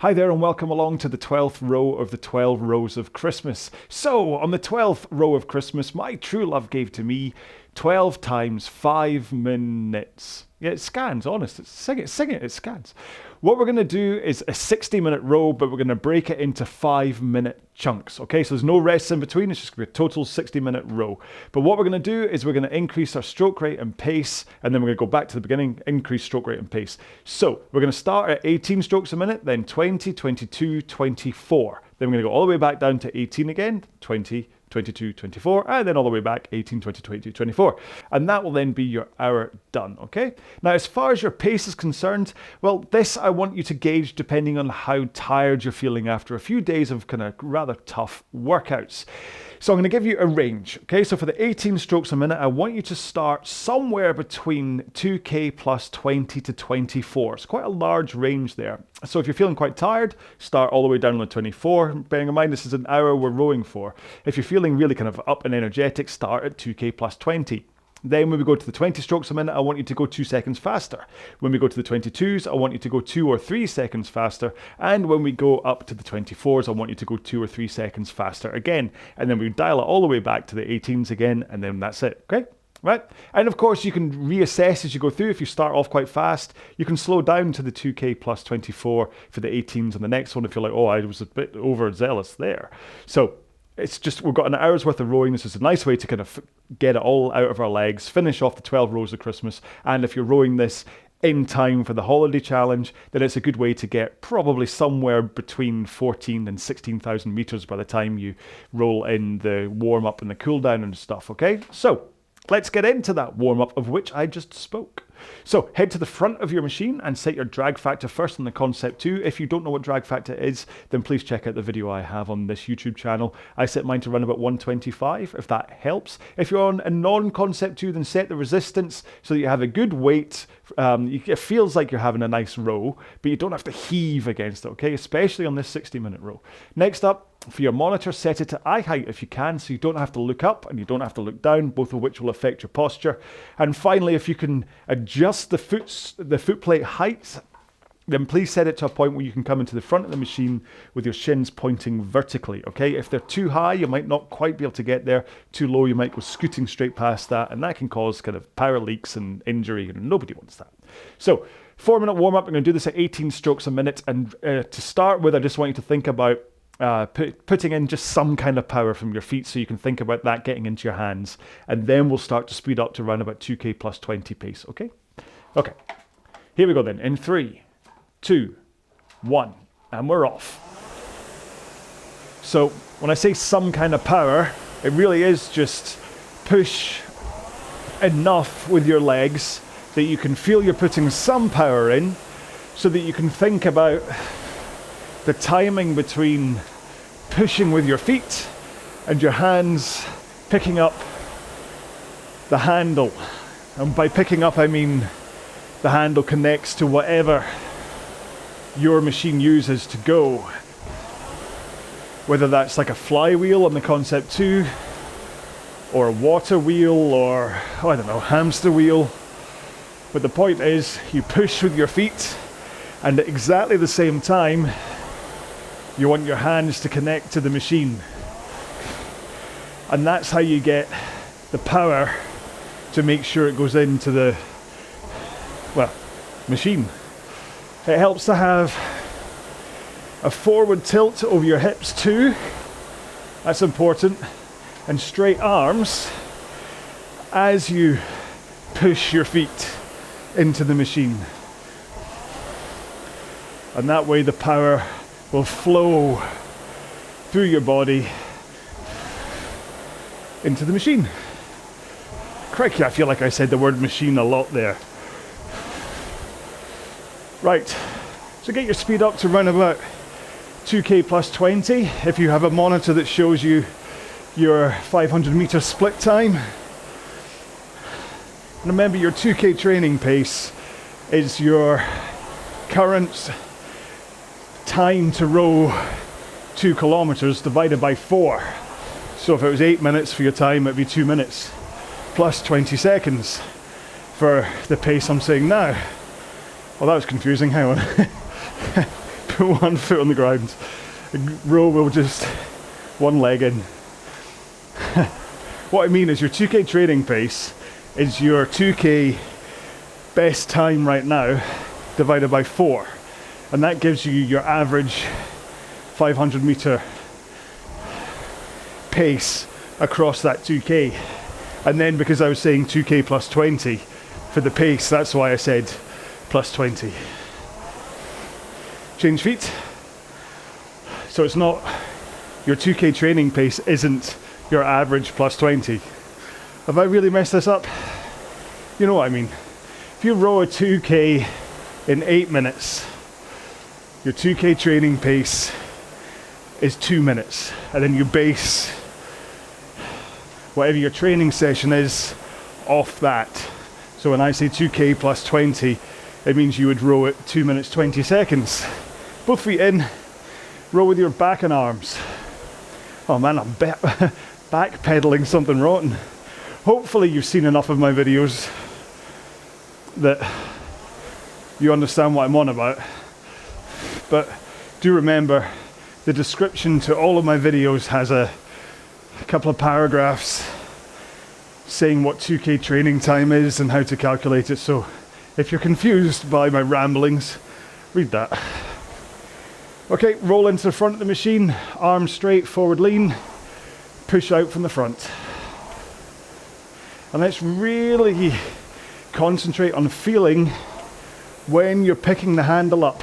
Hi there and welcome along to the 12th row of the 12 rows of Christmas. So, on the 12th row of Christmas, my true love gave to me 12 times 5 minutes. Yeah, it scans, honest. Sing it, it scans. What we're going to do is a 60-minute row, but we're going to break it into 5-minute chunks, okay? So there's no rest in between, it's just going to be a total 60-minute row. But what we're going to do is we're going to increase our stroke rate and pace, and then we're going to go back to the beginning, increase stroke rate and pace. So we're going to start at 18 strokes a minute, then 20, 22, 24. Then we're going to go all the way back down to 18 again, 20, 22, 24, and then all the way back, 18, 20, 22, 24. And that will then be your hour done, okay? Now, as far as your pace is concerned, well, this I want you to gauge depending on how tired you're feeling after a few days of kind of rather tough workouts. So I'm going to give you a range, okay? So for the 18 strokes a minute, I want you to start somewhere between 2K plus 20 to 24. It's quite a large range there. So if you're feeling quite tired, start all the way down on 24. Bearing in mind, this is an hour we're rowing for. If you're feeling really kind of up and energetic, start at 2K plus 20. Then when we go to the 20 strokes a minute, I want you to go 2 seconds faster. When we go to the 22s, I want you to go 2 or 3 seconds faster. And when we go up to the 24s, I want you to go 2 or 3 seconds faster again. And then we dial it all the way back to the 18s again, and then that's it, okay? Right? And of course, you can reassess as you go through. If you start off quite fast, you can slow down to the 2K plus 24 for the 18s on the next one if you're like, oh, I was a bit overzealous there. So it's just, we've got an hour's worth of rowing. This is a nice way to kind of get it all out of our legs, finish off the 12 rows of Christmas. And if you're rowing this in time for the holiday challenge, then it's a good way to get probably somewhere between 14 and 16,000 meters by the time you roll in the warm up and the cool down and stuff, okay? So let's get into that warm up of which I just spoke. So head to the front of your machine and set your drag factor first on the Concept 2. If you don't know what drag factor is, then please check out the video I have on this YouTube channel. I set mine to run about 125, if that helps. If you're on a non-Concept 2, then set the resistance so that you have a good weight. It feels like you're having a nice row, but you don't have to heave against it, okay? Especially on this 60-minute row. Next up, for your monitor, set it to eye height if you can, so you don't have to look up and you don't have to look down, both of which will affect your posture. And finally, if you can adjust the foot plate height, then please set it to a point where you can come into the front of the machine with your shins pointing vertically, okay? If they're too high, you might not quite be able to get there. Too low, you might go scooting straight past that, and that can cause kind of power leaks and injury, and nobody wants that. So, 4-minute warm-up, I'm going to do this at 18 strokes a minute, and to start with, I just want you to think about putting in just some kind of power from your feet, so you can think about that getting into your hands, and then we'll start to speed up to around about 2K plus 20 pace, okay? Okay, here we go then, in 3, 2, 1, and we're off. So when I say some kind of power, it really is just push enough with your legs that you can feel you're putting some power in, so that you can think about the timing between pushing with your feet and your hands picking up the handle. And by picking up, I mean the handle connects to whatever your machine uses to go. Whether that's like a flywheel on the Concept 2, or a water wheel, or, I don't know, hamster wheel. But the point is, you push with your feet, and at exactly the same time, you want your hands to connect to the machine. And that's how you get the power to make sure it goes into the, well, machine. It helps to have a forward tilt over your hips too. That's important. And straight arms as you push your feet into the machine. And that way the power will flow through your body into the machine. Crikey, I feel like I said the word machine a lot there. Right, so get your speed up to around about 2K plus 20 if you have a monitor that shows you your 500 meter split time. And remember, your 2K training pace is your current time to row 2 kilometers divided by 4. So if it was 8 minutes for your time, it'd be 2 minutes plus 20 seconds for the pace I'm saying now. Well, that was confusing. Hang on. one foot on the ground. Row will just one leg in. What I mean is your 2K training pace is your 2K best time right now divided by 4. And that gives you your average 500 meter pace across that 2K. And then because I was saying 2K plus 20 for the pace, that's why I said plus 20. Change feet. So it's not, your 2K training pace isn't your average plus 20. Have I really messed this up? You know what I mean. If you row a 2K in 8 minutes, your 2K training pace is 2 minutes. And then you base whatever your training session is off that. So when I say 2K plus 20, it means you would row at 2 minutes 20 seconds. Both feet in, row with your back and arms. Oh man, I'm backpedaling something rotten. Hopefully you've seen enough of my videos that you understand what I'm on about. But do remember, the description to all of my videos has a couple of paragraphs saying what 2K training time is and how to calculate it. So if you're confused by my ramblings, read that. Okay, roll into the front of the machine, arms straight, forward lean, push out from the front. And let's really concentrate on feeling when you're picking the handle up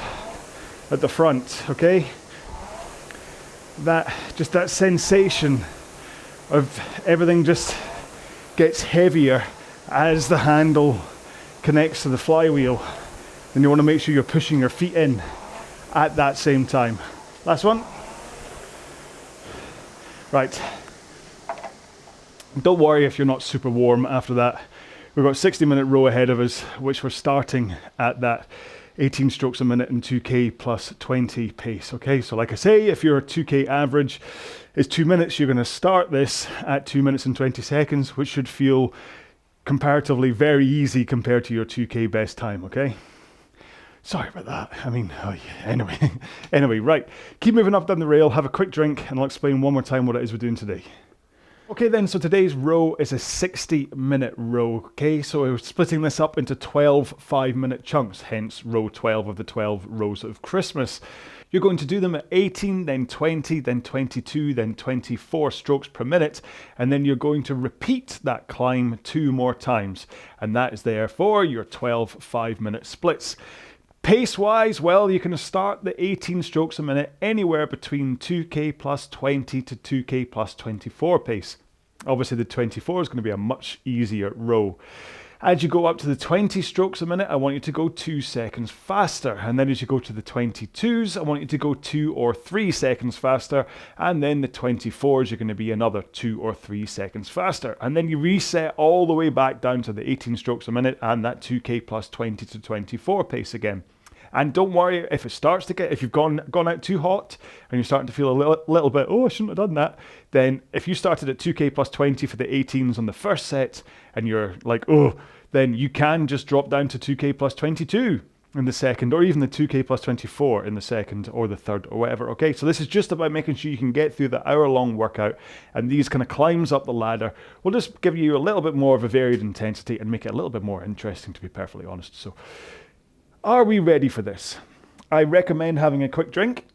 at the front, okay? That sensation of everything just gets heavier as the handle connects to the flywheel. And you want to make sure you're pushing your feet in at that same time. Last one. Right. Don't worry if you're not super warm after that. We've got a 60-minute row ahead of us, which we're starting at that 18 strokes a minute and 2K plus 20 pace. Okay, so like I say, if your 2K average is 2 minutes, you're going to start this at 2 minutes and 20 seconds, which should feel comparatively very easy compared to your 2K best time, okay? Sorry about that. I mean, oh yeah. Anyway, right. Keep moving up down the rail, have a quick drink, and I'll explain one more time what it is we're doing today. Okay then, so today's row is a 60-minute row, okay? So we're splitting this up into 12 5-minute chunks, hence row 12 of the 12 rows of Christmas. You're going to do them at 18, then 20, then 22, then 24 strokes per minute, and then you're going to repeat that climb 2 more times, and that is therefore your 12 5-minute splits. Pace-wise, well, you can start the 18 strokes a minute anywhere between 2K plus 20 to 2K plus 24 pace. Obviously, the 24 is going to be a much easier row. As you go up to the 20 strokes a minute, I want you to go 2 seconds faster. And then as you go to the 22s, I want you to go 2 or 3 seconds faster. And then the 24s, you're going to be another 2 or 3 seconds faster. And then you reset all the way back down to the 18 strokes a minute and that 2K plus 20 to 24 pace again. And don't worry if it starts to get, if you've gone out too hot and you're starting to feel a little bit, oh, I shouldn't have done that. Then if you started at 2K plus 20 for the 18s on the first set and you're like, oh, then you can just drop down to 2K plus 22 in the second, or even the 2K plus 24 in the second or the third or whatever. Okay, so this is just about making sure you can get through the hour-long workout, and these kind of climbs up the ladder will just give you a little bit more of a varied intensity and make it a little bit more interesting, to be perfectly honest. So are we ready for this? I recommend having a quick drink.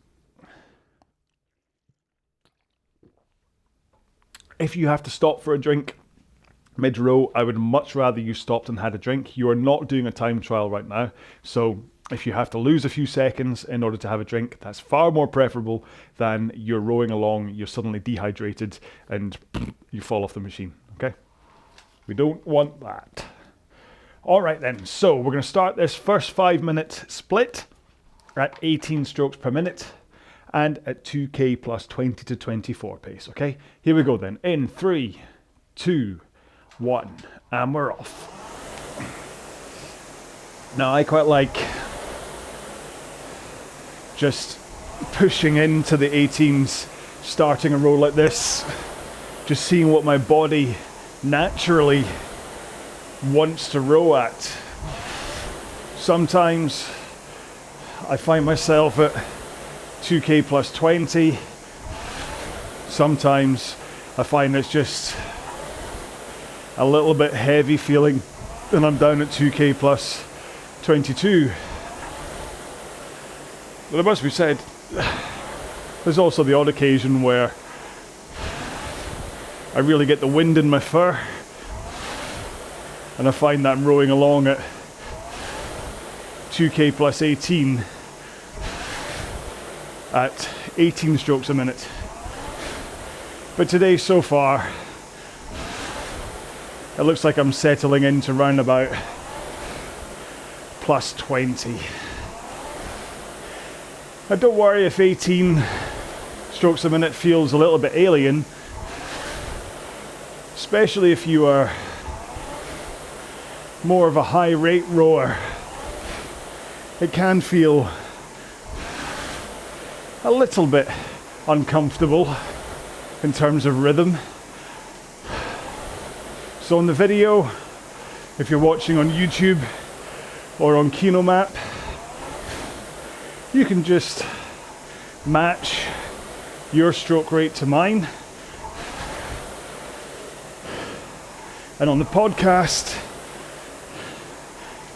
If you have to stop for a drink mid-row, I would much rather you stopped and had a drink. You are not doing a time trial right now, so if you have to lose a few seconds in order to have a drink, that's far more preferable than you're rowing along, you're suddenly dehydrated, and you fall off the machine, okay? We don't want that. All right then, so we're going to start this first 5-minute split at 18 strokes per minute and at 2K plus 20 to 24 pace, okay? Here we go then, in 3, 2, 1, and we're off. Now I quite like just pushing into the 18s, starting a row like this, just seeing what my body naturally wants to row at. Sometimes I find myself at 2k plus 20. Sometimes I find it's just a little bit heavy feeling and I'm down at 2k plus 22. But it must be said, there's also the odd occasion where I really get the wind in my fur and I find that I'm rowing along at 2k plus 18 at 18 strokes a minute. But today so far, it looks like I'm settling into round about plus 20. Now don't worry if 18 strokes a minute feels a little bit alien, especially if you are more of a high rate rower. It can feel a little bit uncomfortable in terms of rhythm. So in the video, if you're watching on YouTube or on Kinomap, you can just match your stroke rate to mine. And on the podcast,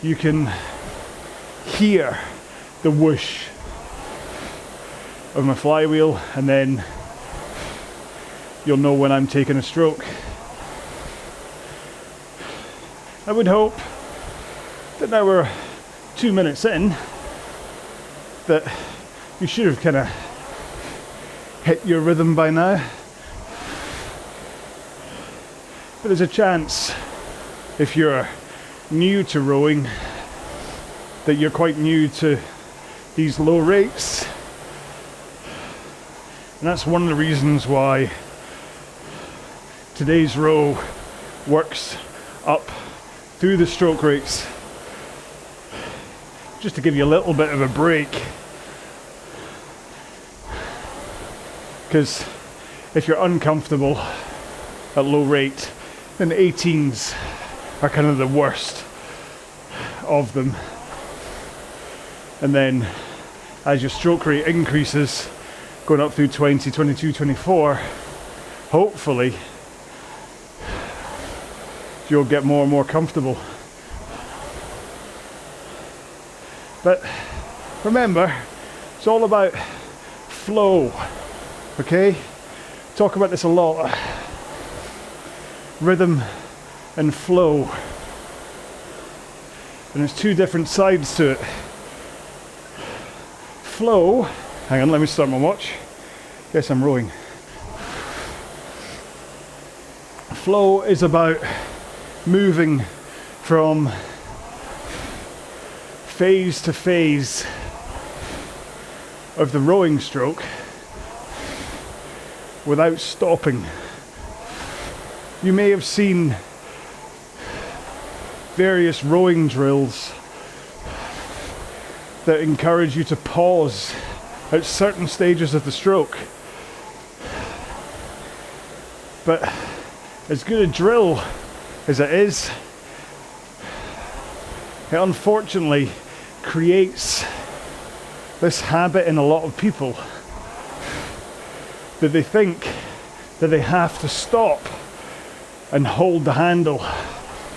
you can hear the whoosh of my flywheel, and then you'll know when I'm taking a stroke. I would hope that now we're 2 minutes in, that you should have kind of hit your rhythm by now. But there's a chance, if you're new to rowing, that you're quite new to these low rates. And that's one of the reasons why today's row works up through the stroke rates, just to give you a little bit of a break. Because if you're uncomfortable at low rate, then 18s are kind of the worst of them. And then as your stroke rate increases, going up through 20, 22, 24, hopefully you'll get more and more comfortable. But remember, it's all about flow, okay? Talk about this a lot. Rhythm and flow. And there's two different sides to it. Flow, hang on, let me start my watch. Yes, I'm rowing. Flow is about moving from phase to phase of the rowing stroke without stopping. You may have seen various rowing drills that encourage you to pause at certain stages of the stroke. But as good a drill as it is, it unfortunately creates this habit in a lot of people that they think that they have to stop and hold the handle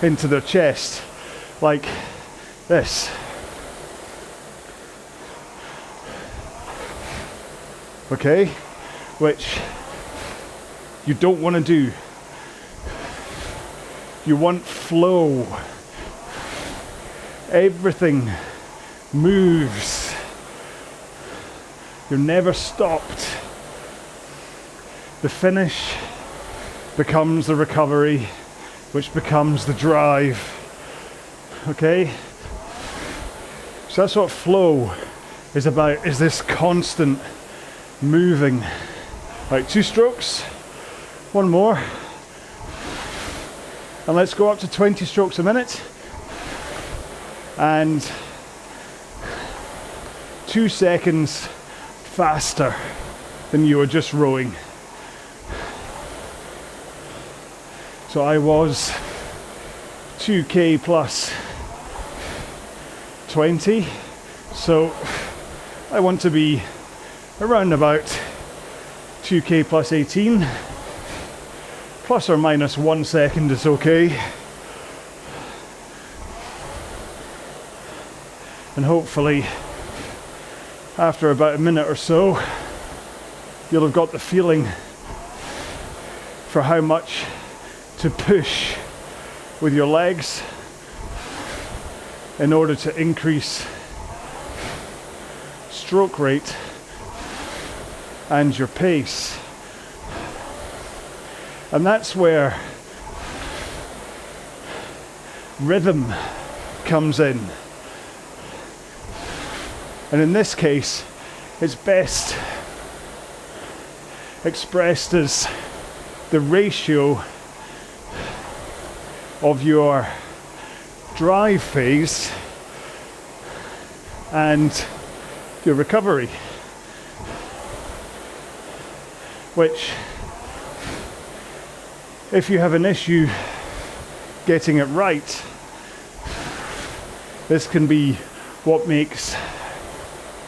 into their chest like this. Okay? Which you don't want to do. You want flow. Everything moves. You're never stopped. The finish becomes the recovery, which becomes the drive. Okay? So that's what flow is about, is this constant moving. Right, 2 strokes, 1 more. And let's go up to 20 strokes a minute. And 2 seconds faster than you were just rowing. So I was 2k plus 20. So I want to be around about 2k plus 18. Plus or minus 1 second is okay. And hopefully, after about a minute or so, you'll have got the feeling for how much to push with your legs in order to increase stroke rate and your pace. And that's where rhythm comes in. And in this case, it's best expressed as the ratio of your drive phase and your recovery, which, if you have an issue getting it right, this can be what makes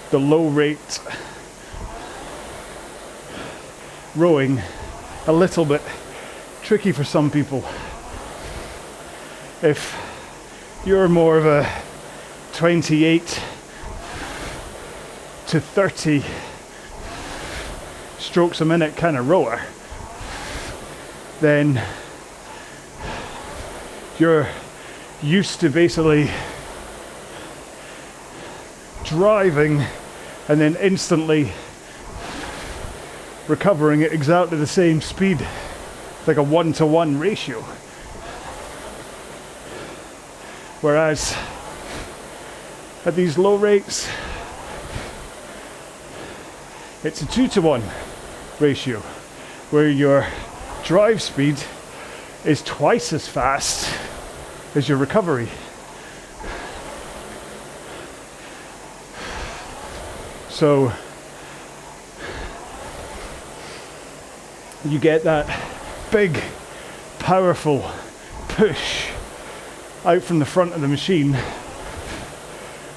the low rate rowing a little bit tricky for some people. If you're more of a 28 to 30 strokes a minute kind of rower, then you're used to basically driving and then instantly recovering at exactly the same speed, like a 1-to-1 ratio. Whereas at these low rates, it's a 2-to-1 ratio, where your drive speed is twice as fast as your recovery. So you get that big, powerful push out from the front of the machine,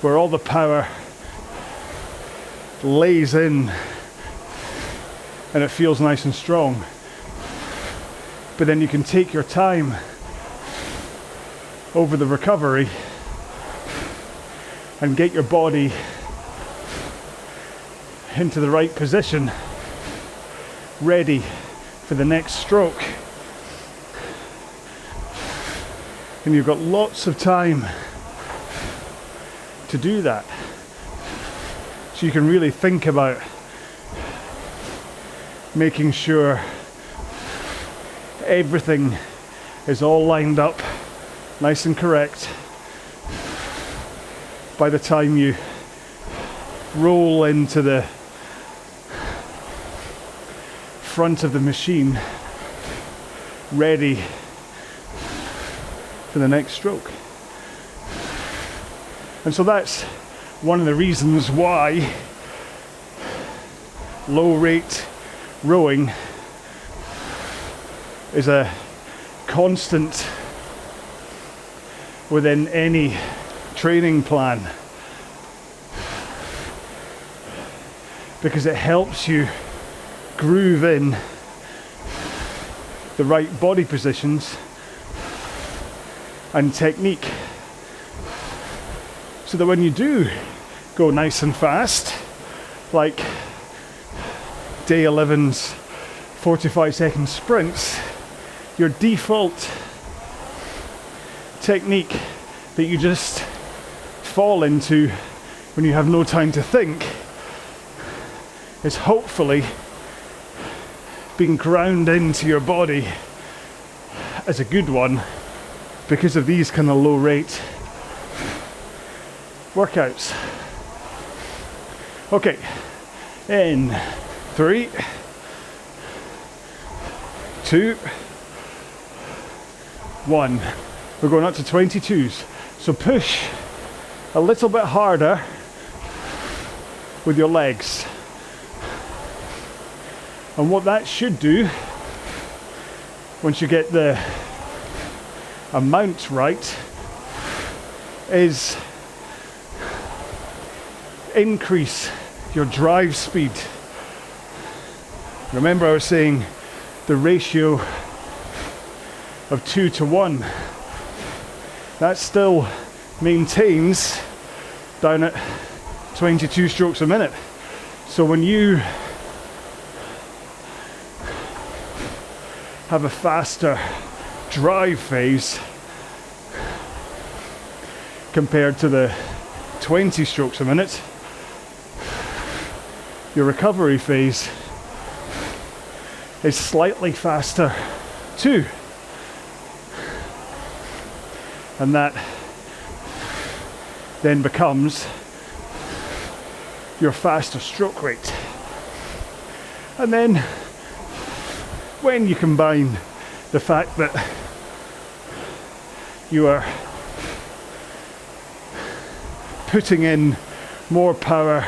where all the power lays in and it feels nice and strong. But then you can take your time over the recovery and get your body into the right position, ready for the next stroke. And you've got lots of time to do that. So you can really think about making sure everything is all lined up nice and correct by the time you roll into the front of the machine, ready for the next stroke. And so that's one of the reasons why low rate rowing is a constant within any training plan, because it helps you groove in the right body positions and technique, so that when you do go nice and fast, like day 11's 45-second sprints, your default technique that you just fall into when you have no time to think is hopefully being ground into your body as a good one because of these kind of low rate workouts. Okay, in 3, 2, 1. We're going up to 22s. So push a little bit harder with your legs. And what that should do, once you get the amount right, is increase your drive speed Remember I was saying the ratio of 2 to 1. That still maintains down at 22 strokes a minute. So when you have a faster drive phase compared to the 20 strokes a minute, your recovery phase is slightly faster too. And that then becomes your faster stroke rate. And then when you combine the fact that you are putting in more power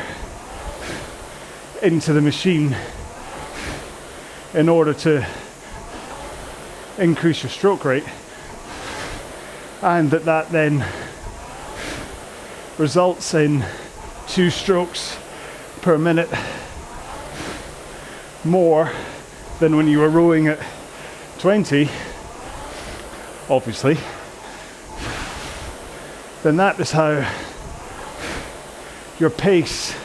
into the machine in order to increase your stroke rate, and that then results in 2 strokes per minute more than when you were rowing at 20, obviously, then that is how your pace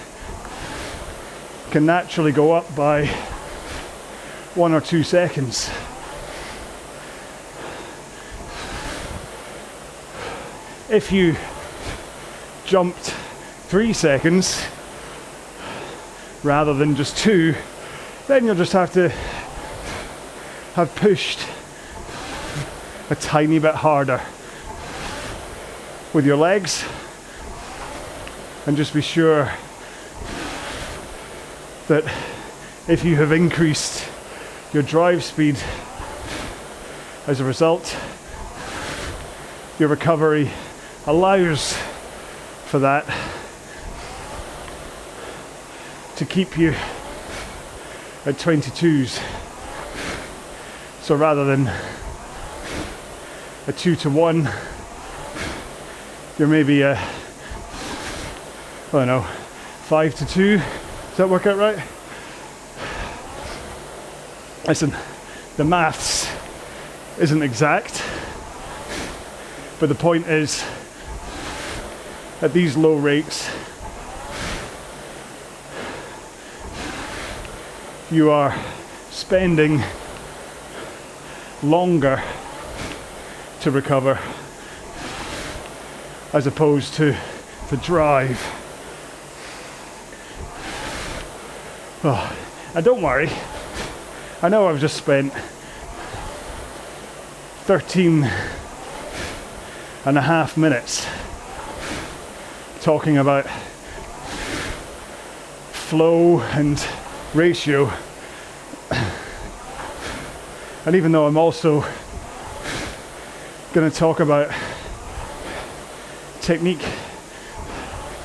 can naturally go up by 1 or 2 seconds. If you jumped 3 seconds rather than just 2, then you'll just have to have pushed a tiny bit harder with your legs, and just be sure that if you have increased your drive speed as a result, your recovery allows for that to keep you at 22s. So rather than a 2 to 1, you're maybe a, I don't know, 5 to 2. Does that work out right? Listen, the maths isn't exact, but the point is, at these low rates, you are spending longer to recover as opposed to the drive. Oh, and don't worry, I know I've just spent 13.5 minutes talking about flow and ratio, and even though I'm also going to talk about technique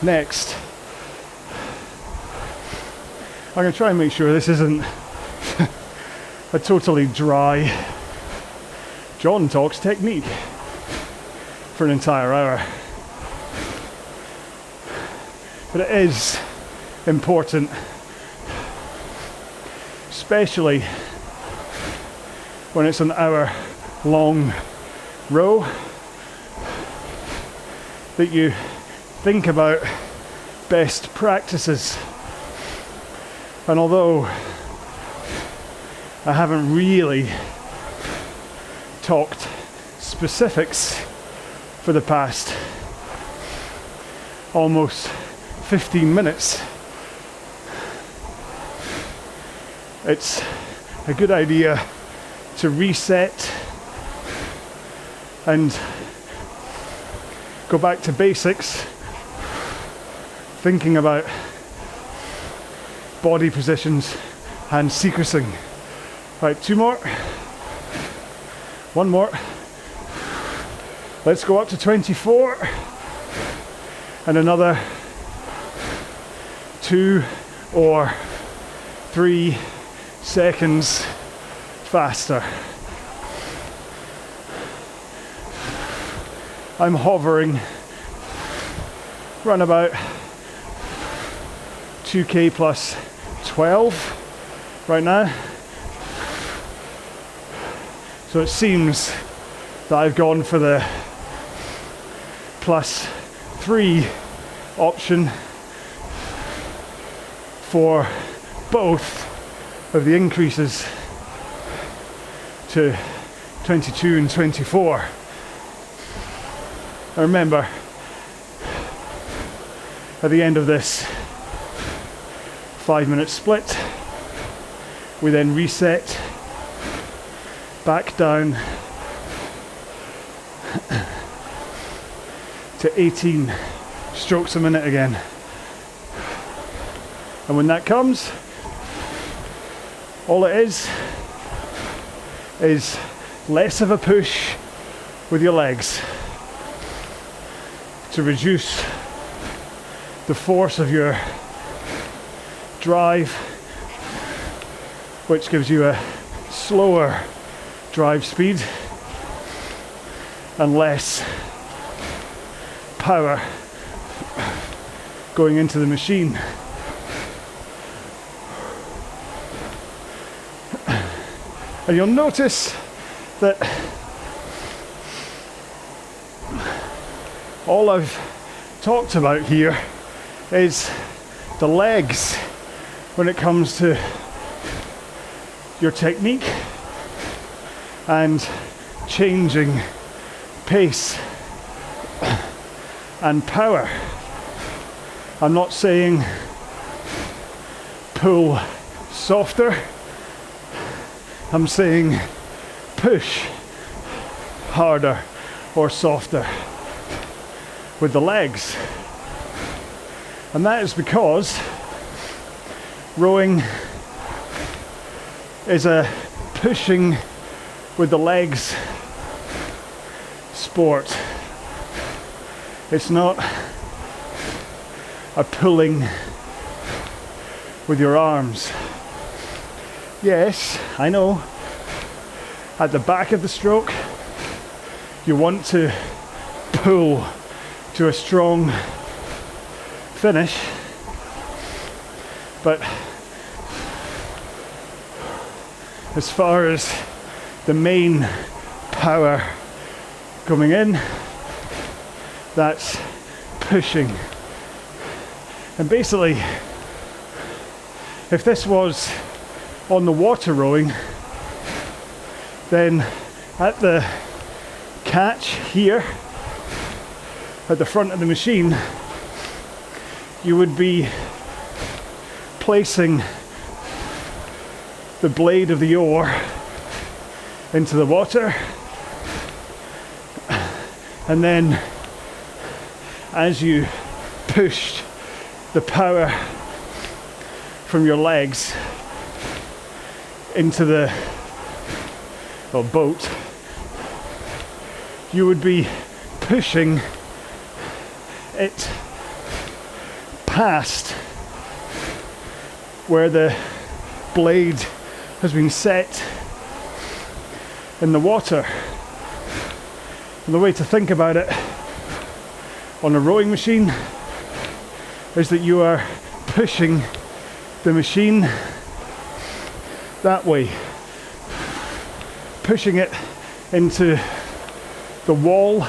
next, I'm going to try and make sure this isn't a totally dry John Talks technique for an entire hour. But it is important, especially when it's an hour-long row, that you think about best practices. And although I haven't really talked specifics for the past almost 15 minutes, it's a good idea to reset and go back to basics, thinking about body positions and sequencing. Right, 2 more, 1 more. Let's go up to 24 and another 2 or 3 seconds faster. I'm hovering around about 2k plus 12 right now. So it seems that I've gone for the +3 option for both of the increases to 22 and 24. And remember, at the end of this 5-minute split, we then reset back down to 18 strokes a minute again. And when that comes, all it is less of a push with your legs to reduce the force of your drive, which gives you a slower drive speed and less power going into the machine. And you'll notice that all I've talked about here is the legs when it comes to your technique and changing pace and power. I'm not saying pull softer, I'm saying push harder or softer with the legs. And that is because rowing is a pushing with the legs sport. It's not a pulling with your arms. Yes, I know, at the back of the stroke, you want to pull to a strong finish, but as far as the main power coming in, that's pushing. And basically, if this was on the water rowing, then at the catch here, at the front of the machine, you would be placing the blade of the oar into the water, and then as you pushed the power from your legs into the boat, you would be pushing it past where the blade has been set in the water. And the way to think about it on a rowing machine is that you are pushing the machine that way, pushing it into the wall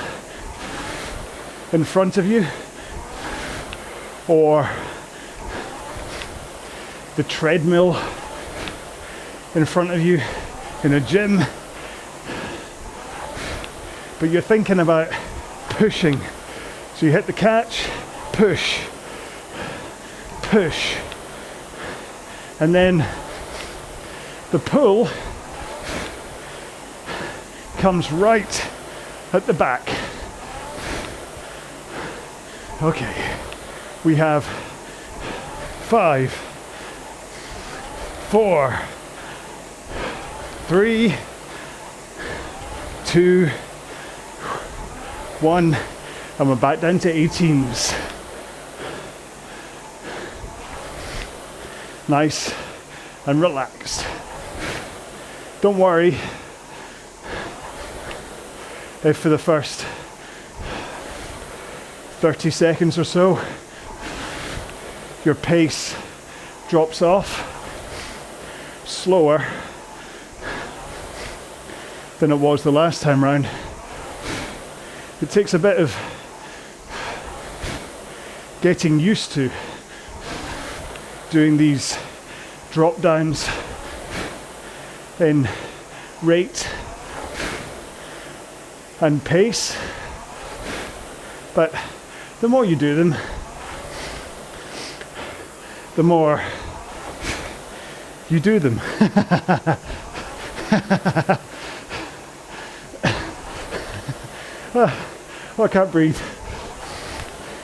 in front of you, or the treadmill in front of you in a gym. But you're thinking about pushing. So you hit the catch, push, push, and then the pull comes right at the back. Okay, we have 5, 4, 3, 2, 1, and we're back down to 18s. Nice and relaxed. Don't worry if for the first 30 seconds or so your pace drops off. slower than it was the last time round. It takes a bit of getting used to doing these drop downs in rate and pace, but the more you do them, the more you do them. I can't breathe.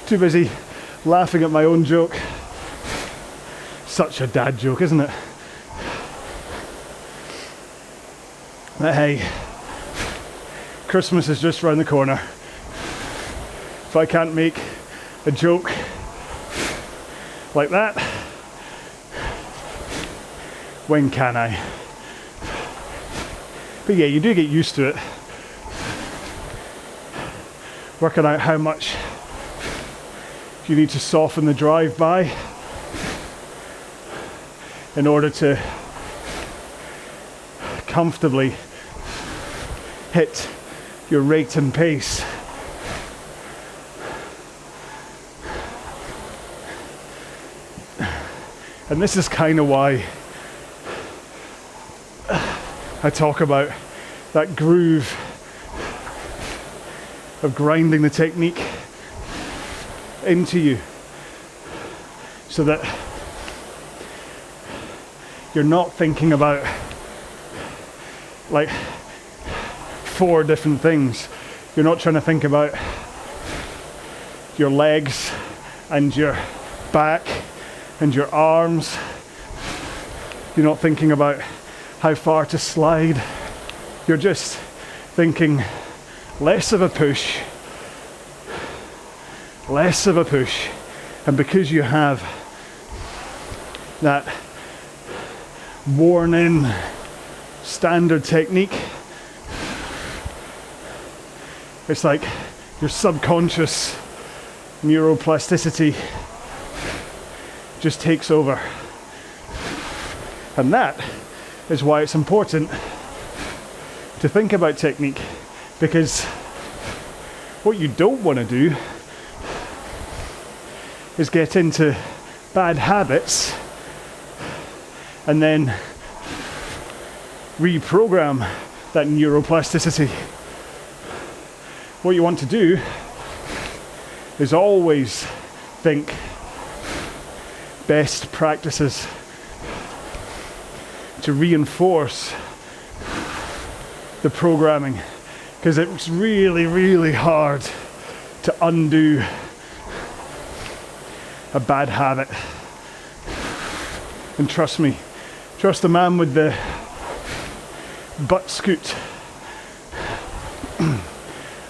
Too busy laughing at my own joke. Such a dad joke, isn't it? But hey, Christmas is just round the corner. If I can't make a joke like that, when can I? But yeah, you do get used to it. Working out how much you need to soften the drive by in order to comfortably hit your rate and pace. And this is kind of why I talk about that groove of grinding the technique into you, so that you're not thinking about like 4 different things. You're not trying to think about your legs and your back and your arms. You're not thinking about how far to slide. You're just thinking less of a push, less of a push. And because you have that worn in standard technique, it's like your subconscious neuroplasticity just takes over. And that is why it's important to think about technique, because what you don't want to do is get into bad habits and then reprogram that neuroplasticity. What you want to do is always think best practices to reinforce the programming, because it's really, really hard to undo a bad habit. And trust me, trust the man with the butt scoot.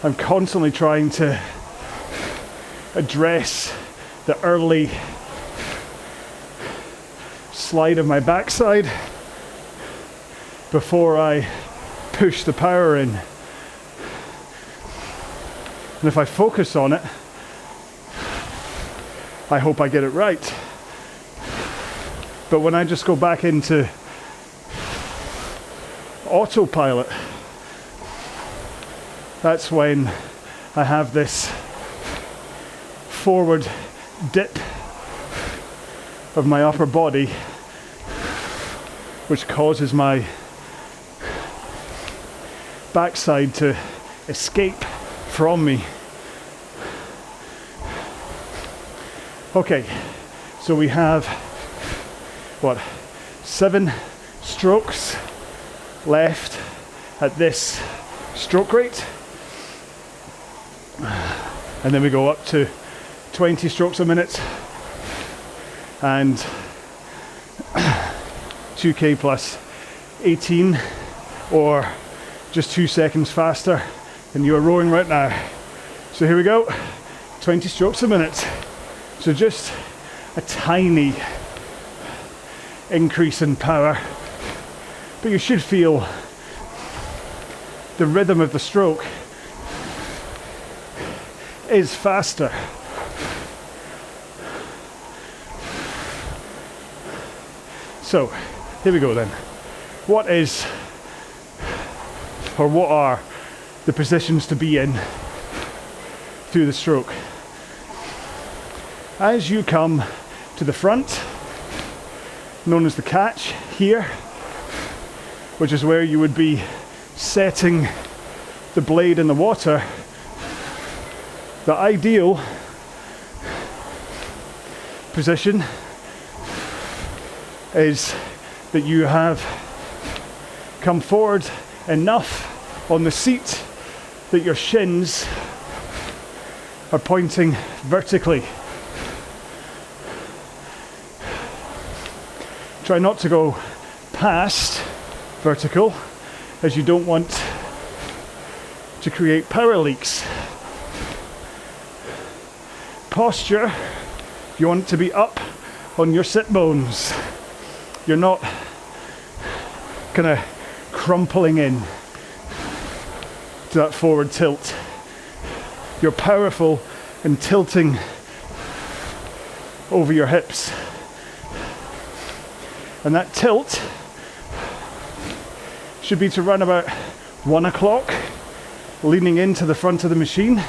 I'm constantly trying to address the early slide of my backside before I push the power in. And if I focus on it, I hope I get it right. But when I just go back into autopilot, that's when I have this forward dip of my upper body, which causes my backside to escape from me. Okay, so we have, 7 strokes left at this stroke rate. And then we go up to 20 strokes a minute and 2K plus 18, or just 2 seconds faster than you are rowing right now. So here we go, 20 strokes a minute. So just a tiny increase in power, but you should feel the rhythm of the stroke is faster. So Here we go then. What are the positions to be in through the stroke? As you come to the front, known as the catch here, which is where you would be setting the blade in the water, the ideal position is that you have come forward enough on the seat that your shins are pointing vertically. Try not to go past vertical, as you don't want to create power leaks. Posture, you want to be up on your sit bones. You're not kind of crumpling in to that forward tilt. You're powerful and tilting over your hips. And that tilt should be to run about 1 o'clock, leaning into the front of the machine.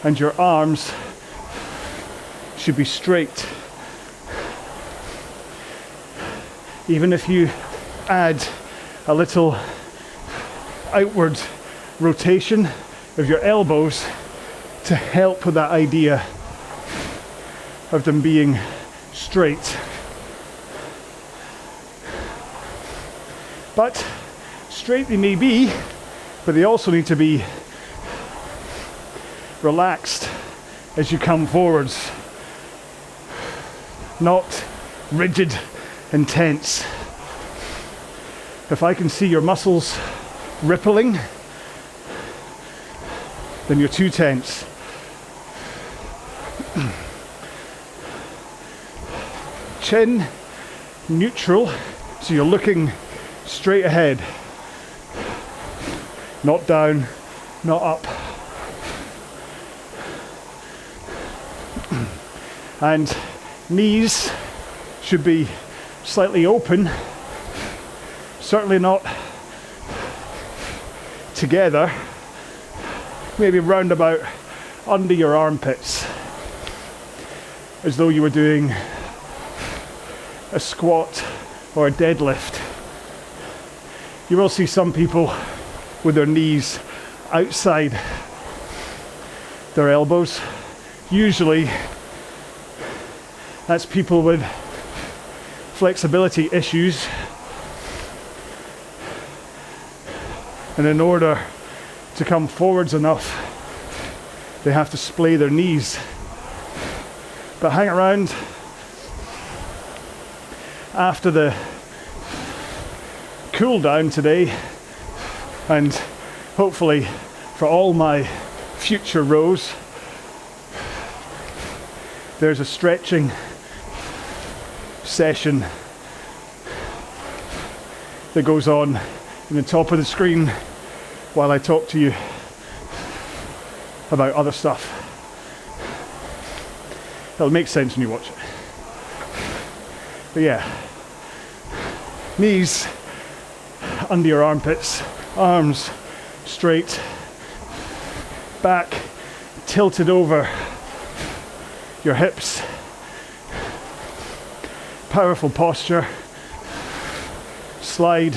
And your arms should be straight. Even if you add a little outward rotation of your elbows to help with that idea of them being straight. But straight they may be, but they also need to be relaxed as you come forwards. Not rigid and tense. If I can see your muscles rippling, then you're too tense. Chin neutral, so you're looking straight ahead. Not down, not up. And knees should be slightly open, certainly not together, maybe round about under your armpits, as though you were doing a squat or a deadlift. You will see some people with their knees outside their elbows. Usually that's people with flexibility issues, and in order to come forwards enough they have to splay their knees. But hang around after the cool down today, and hopefully for all my future rows there's a stretching session that goes on in the top of the screen while I talk to you about other stuff. It'll make sense when you watch it. But yeah, knees under your armpits, arms straight, back tilted over your hips. Powerful posture. Slide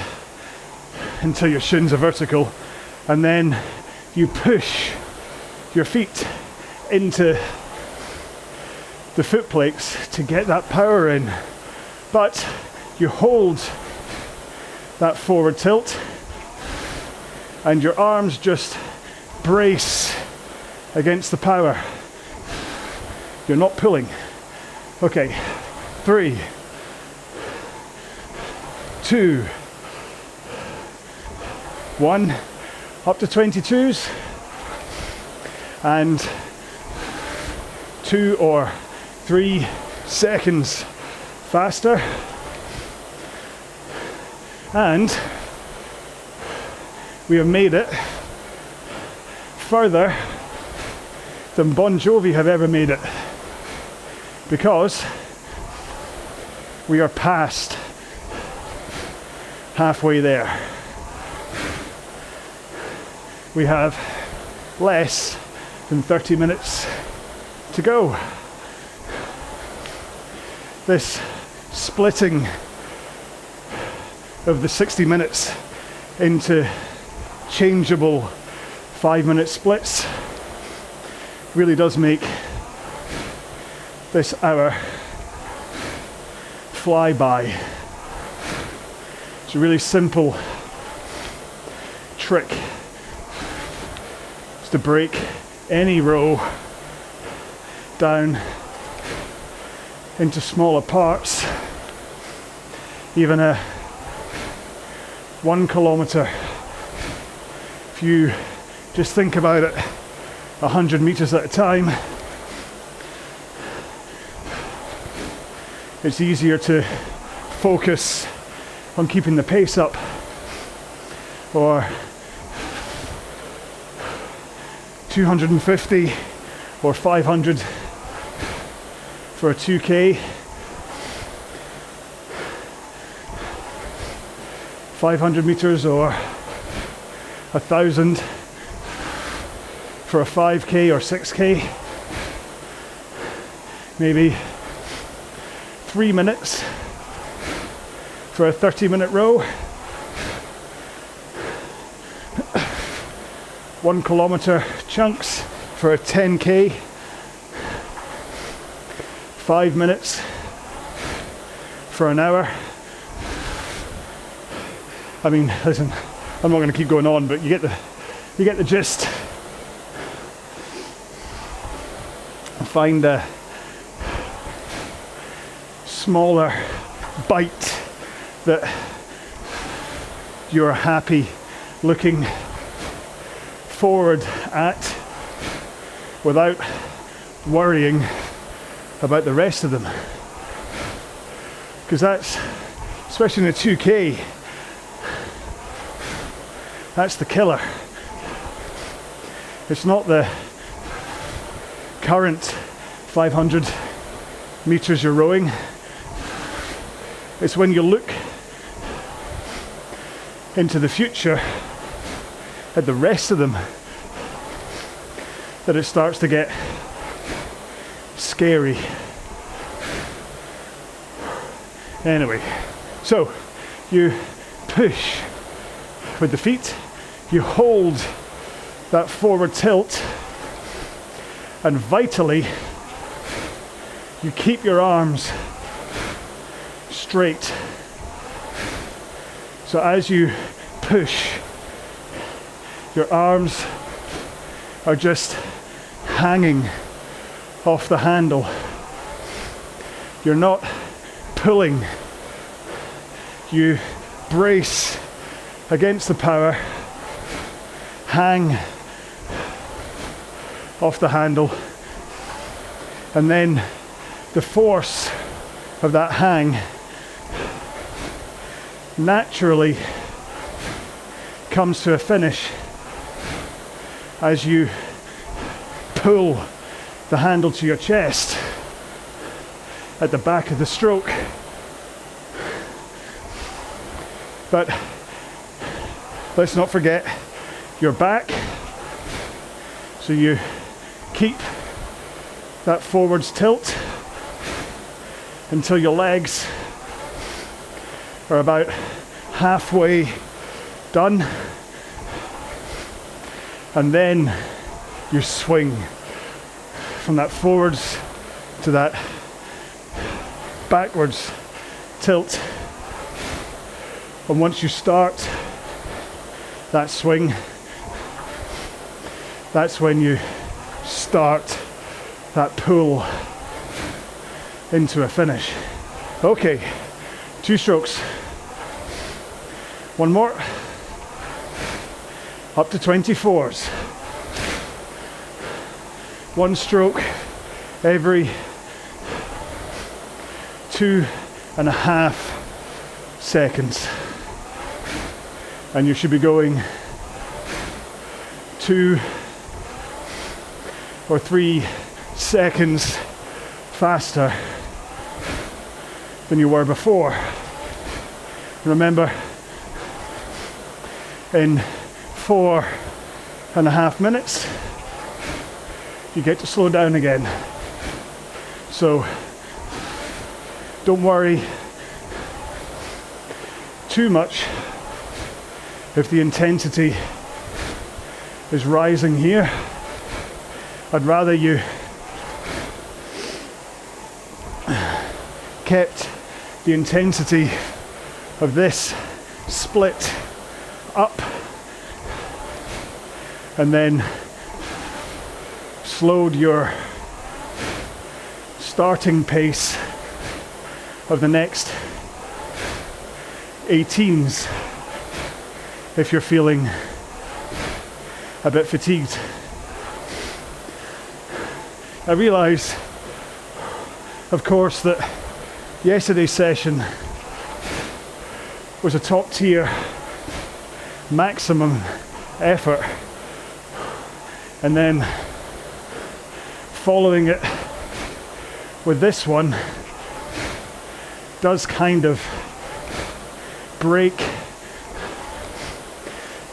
until your shins are vertical, and then you push your feet into the foot plates to get that power in. But you hold that forward tilt and your arms just brace against the power. You're not pulling. Okay, 3, 2, 1, up to 22s, and 2 or 3 seconds faster, and we have made it further than Bon Jovi have ever made it, because We are past halfway there. We have less than 30 minutes to go. This splitting of the 60 minutes into changeable 5-minute splits really does make this hour fly by. It's a really simple trick. It's to break any row down into smaller parts. Even a 1 kilometer, if you just think about it 100 meters at a time, it's easier to focus on keeping the pace up. Or 250 or 500 for a 2K, 500 meters or 1,000 for a 5K or 6K, maybe 3 minutes for a 30-minute row, 1 kilometer chunks for a 10K, 5 minutes for an hour. I mean, listen, I'm not going to keep going on, but you get the gist. Find a smaller bite that you're happy looking forward at without worrying about the rest of them. Because that's, especially in a 2K, that's the killer. It's not the current 500 meters you're rowing. It's when you look into the future at the rest of them that it starts to get scary. Anyway, so you push with the feet, you hold that forward tilt, and vitally you keep your arms straight. So as you push, your arms are just hanging off the handle. You're not pulling. You brace against the power, hang off the handle, and then the force of that hang naturally comes to a finish as you pull the handle to your chest at the back of the stroke. But let's not forget your back. So you keep that forwards tilt until your legs are about halfway done. And then you swing from that forwards to that backwards tilt. And once you start that swing, that's when you start that pull into a finish. Okay, 2 strokes. One more. Up to 24s. 1 stroke every 2.5 seconds. And you should be going 2 or 3 seconds faster than you were before. Remember, in 4.5 minutes, you get to slow down again. So don't worry too much if the intensity is rising here. I'd rather you kept the intensity of this split up and then slowed your starting pace of the next 18s if you're feeling a bit fatigued. I realise, of course, that yesterday's session was a top tier maximum effort, and then following it with this one does kind of break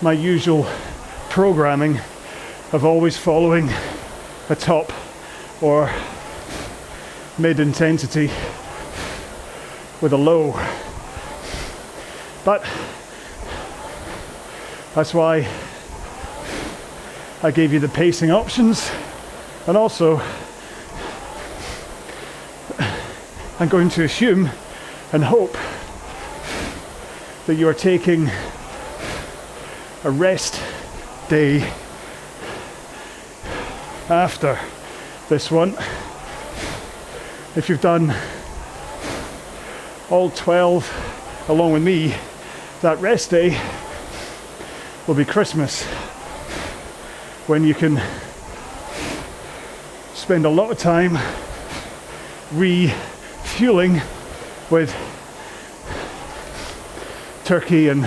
my usual programming of always following a top or mid intensity with a low. But that's why I gave you the pacing options, and also I'm going to assume and hope that you are taking a rest day after this one. If you've done all 12 along with me, that rest day will be Christmas, when you can spend a lot of time refueling with turkey and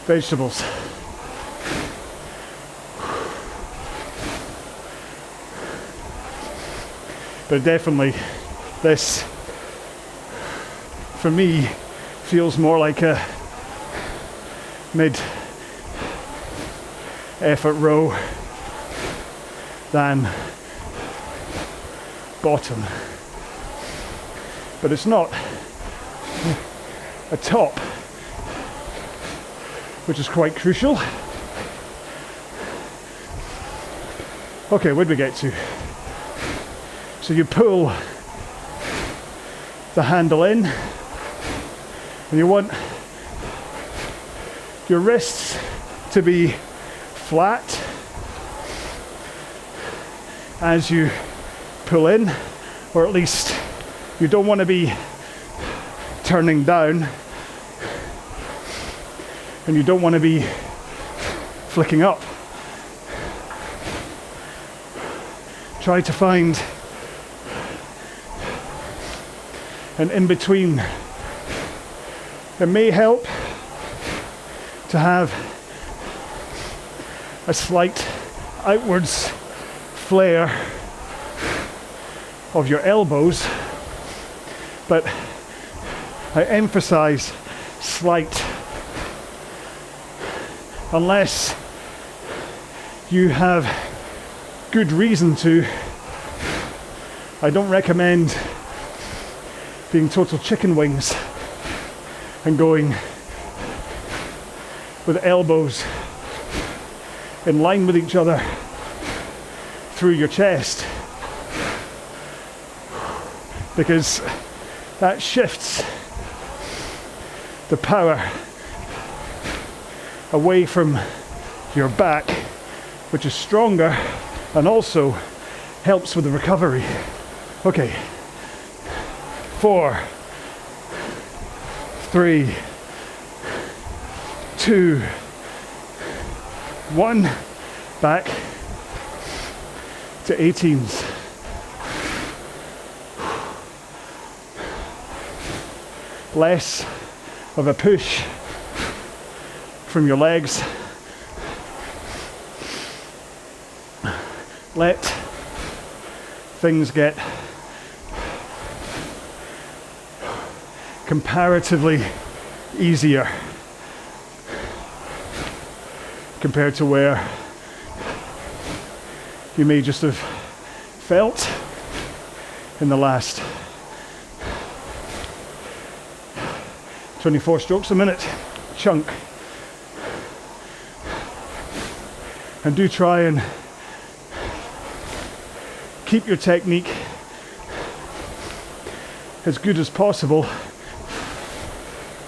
vegetables. But definitely this, for me, feels more like a mid-effort row than bottom. But it's not a top, which is quite crucial. Okay, where'd we get to? So you pull the handle in, and you want your wrists to be flat as you pull in, or at least you don't want to be turning down, and you don't want to be flicking up. Try to find an in-between. It may help to have a slight outwards flare of your elbows, but I emphasize slight, unless you have good reason to. I don't recommend being total chicken wings and going with elbows in line with each other through your chest, because that shifts the power away from your back, which is stronger and also helps with the recovery. Okay, 4, 3, 2, 1, back to 18s. Less of a push from your legs. Let things get comparatively easier compared to where you may just have felt in the last 24 strokes a minute chunk. And do try and keep your technique as good as possible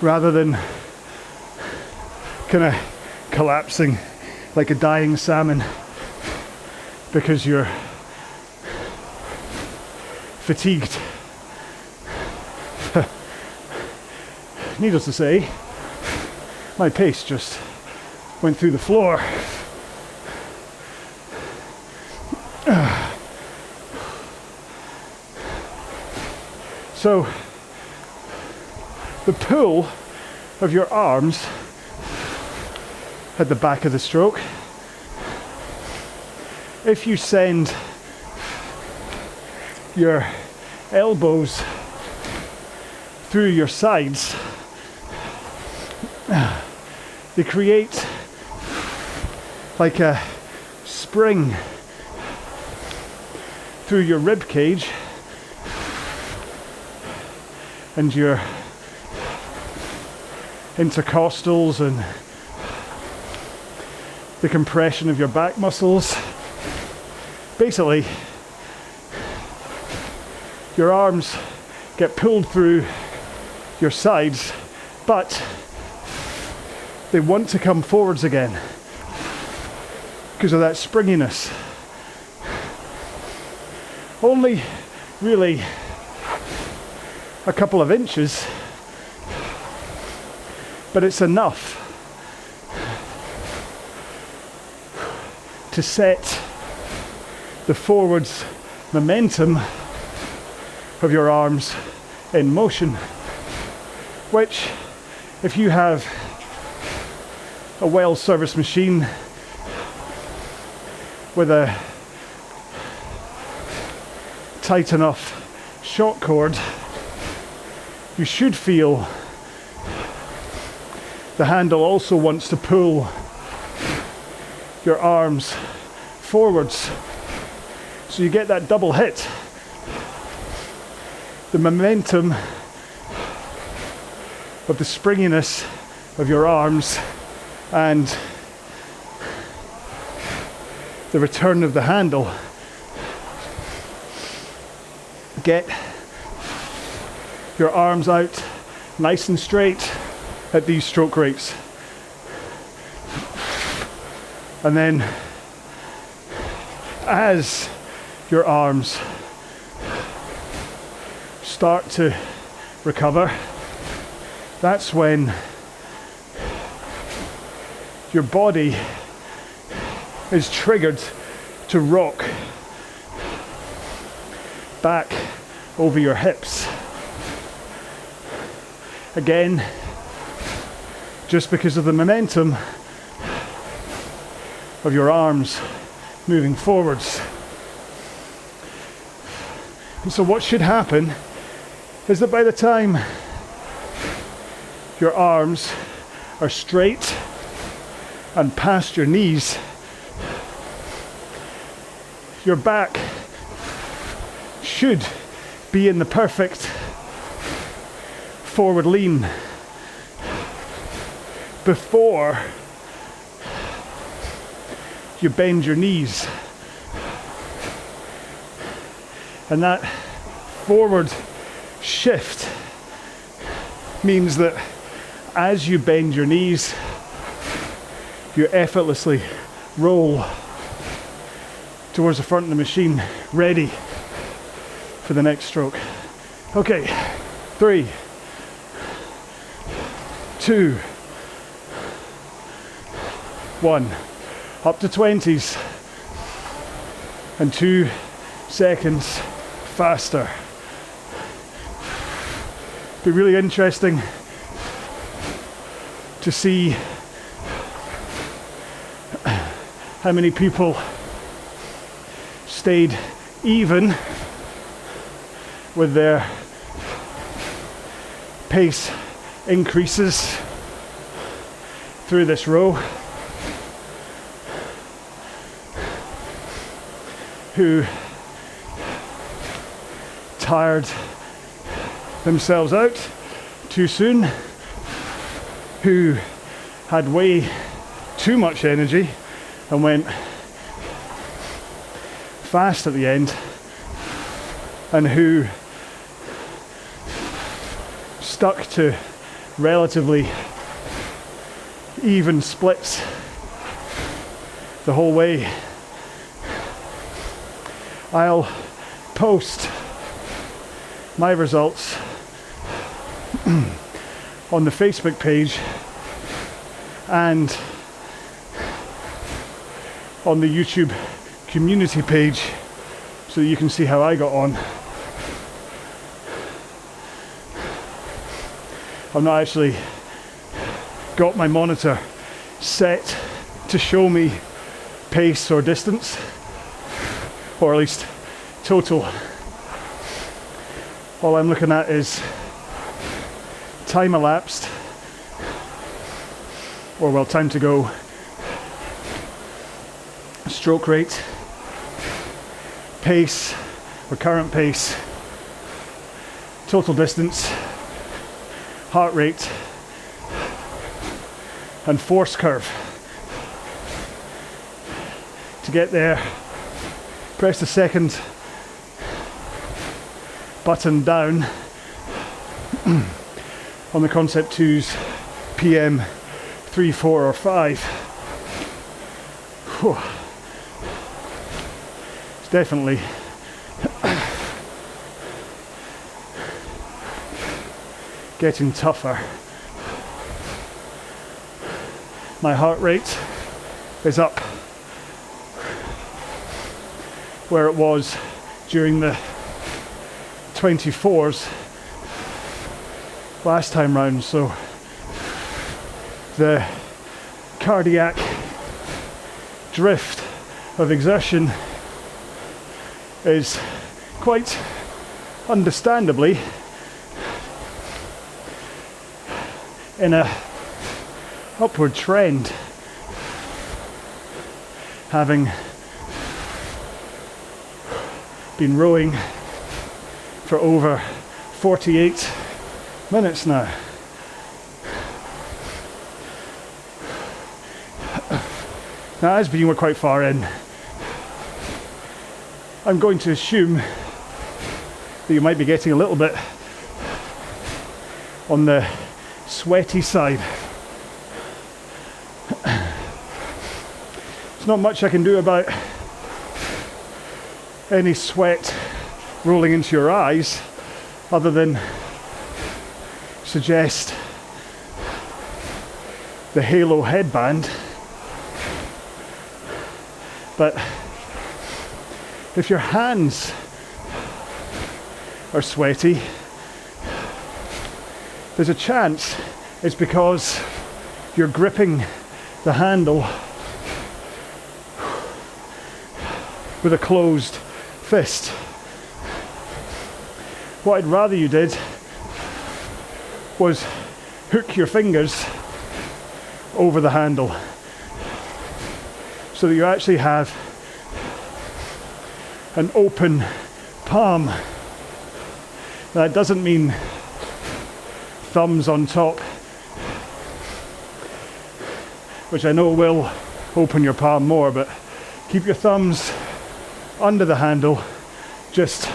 rather than kind of collapsing like a dying salmon because you're fatigued. Needless to say, my pace just went through the floor. So the pull of your arms at the back of the stroke, if you send your elbows through your sides, they create like a spring through your rib cage and your intercostals and the compression of your back muscles. Basically, your arms get pulled through your sides, but they want to come forwards again because of that springiness. Only really a couple of inches, but it's enough to set the forwards momentum of your arms in motion, which, if you have a well-serviced machine with a tight enough shock cord, you should feel the handle also wants to pull your arms forwards. So you get that double hit. The momentum of the springiness of your arms and the return of the handle. Get your arms out nice and straight at these stroke rates. And then as your arms start to recover, that's when your body is triggered to rock back over your hips. Again, just because of the momentum of your arms moving forwards. And so what should happen is that by the time your arms are straight and past your knees, your back should be in the perfect forward lean before you bend your knees. And that forward shift means that as you bend your knees, you effortlessly roll towards the front of the machine, ready for the next stroke. Okay, 3, 2, 1. Up to 20s and 2 seconds faster. Be really interesting to see how many people stayed even with their pace increases through this row. Who tired themselves out too soon, who had way too much energy and went fast at the end, and who stuck to relatively even splits the whole way. I'll post my results on the Facebook page and on the YouTube community page so that you can see how I got on. I've not actually got my monitor set to show me pace or distance, or at least total. All I'm looking at is time elapsed, or well, time to go, stroke rate, pace, or current pace, total distance, heart rate, and force curve. To get there, press the second button down on the Concept 2's PM 3, 4 or 5. Whew. It's definitely getting tougher. My heart rate is up where it was during the 24s last time round, so the cardiac drift of exertion is quite understandably in a upward trend, having been rowing for over 48 minutes now. Now, as being we're quite far in, I'm going to assume that you might be getting a little bit on the sweaty side. There's not much I can do about any sweat rolling into your eyes other than suggest the halo headband. But if your hands are sweaty, there's a chance it's because you're gripping the handle with a closed fist. What I'd rather you did was hook your fingers over the handle so that you actually have an open palm. That doesn't mean thumbs on top, which I know will open your palm more, but keep your thumbs under the handle, just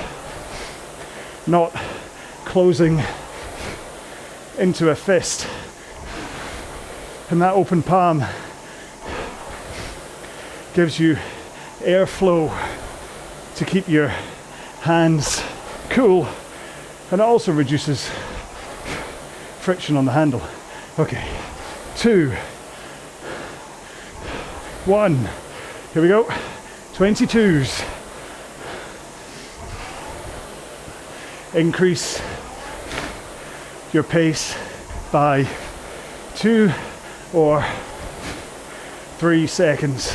not closing into a fist. And that open palm gives you airflow to keep your hands cool, and it also reduces friction on the handle. Okay, 2, 1, here we go, 22s. Increase your pace by 2 or 3 seconds.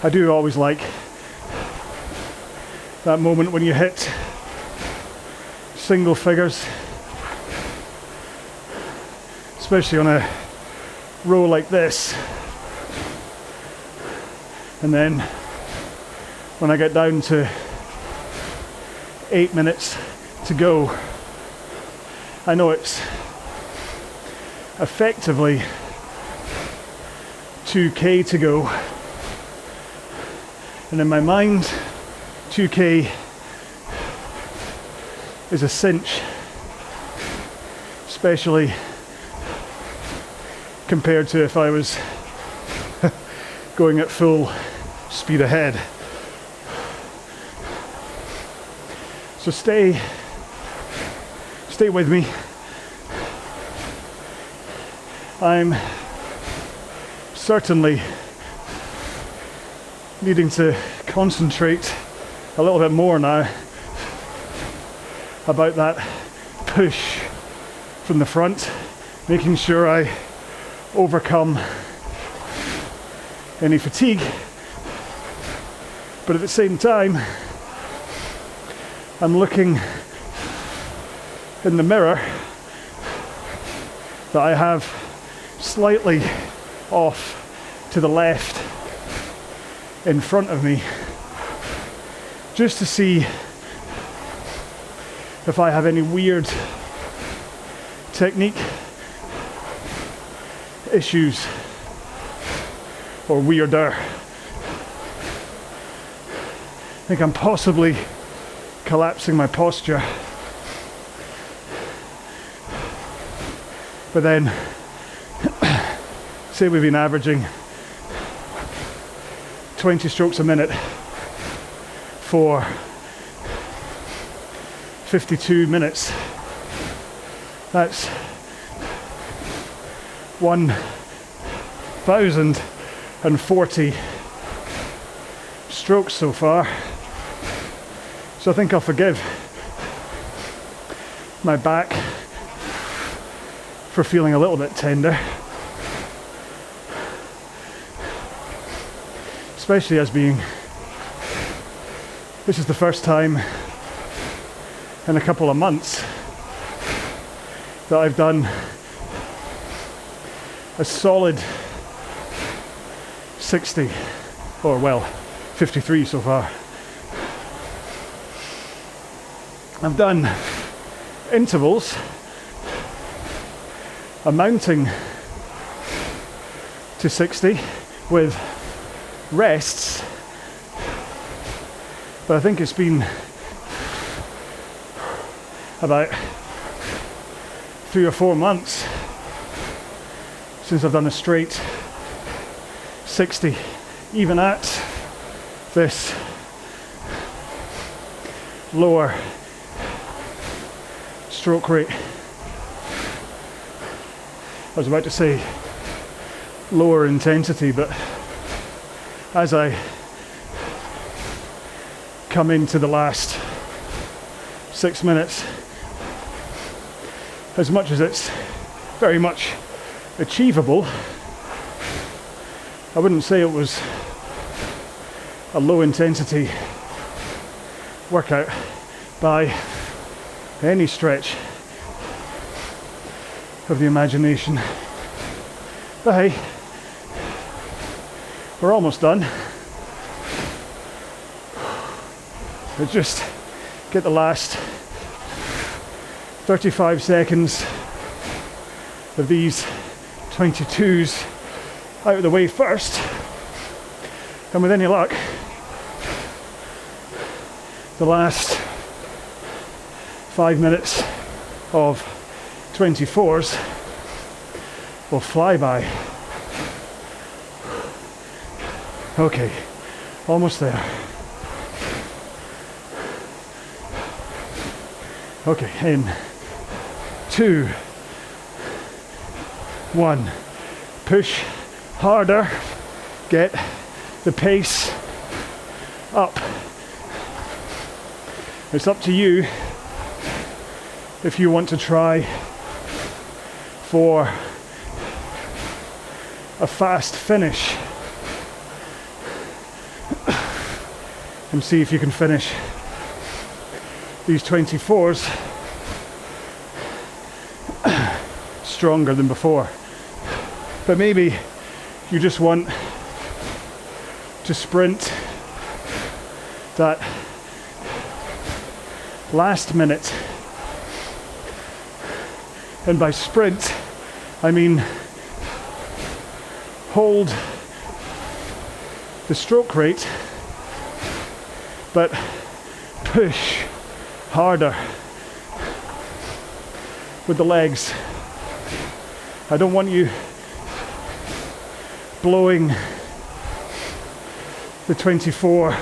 I do always like that moment when you hit single figures, especially on a row like this. And then when I get down to 8 minutes to go, I know it's effectively 2k to go, and in my mind 2k is a cinch, especially compared to if I was going at full speed ahead. So stay with me. I'm certainly needing to concentrate a little bit more now about that push from the front, making sure I overcome any fatigue, but at the same time I'm looking in the mirror that I have slightly off to the left in front of me, just to see if I have any weird technique issues or weirder. I think I'm possibly collapsing my posture, but then say we've been averaging 20 strokes a minute for 52 minutes. That's 1,040 strokes so far. So I think I'll forgive my back for feeling a little bit tender, especially as being, this is the first time in a couple of months that I've done a solid 60, or well, 53 so far. I've done intervals amounting to 60 with rests, but I think it's been about 3 or 4 months since I've done a straight 60, even at this lower stroke rate. I was about to say lower intensity, but as I come into the last 6 minutes, as much as it's very much achievable, I wouldn't say it was a low intensity workout by any stretch of the imagination. But hey, we're almost done. Let's just get the last 35 seconds of these 22s out of the way first, and with any luck, the last 5 minutes of 24s will fly by. Okay, almost there. Okay, in 2, 1, push harder, get the pace up. It's up to you if you want to try for a fast finish and see if you can finish these 24s stronger than before. But maybe you just want to sprint that last minute. And by sprint, I mean hold the stroke rate, but push harder with the legs. I don't want you blowing the 24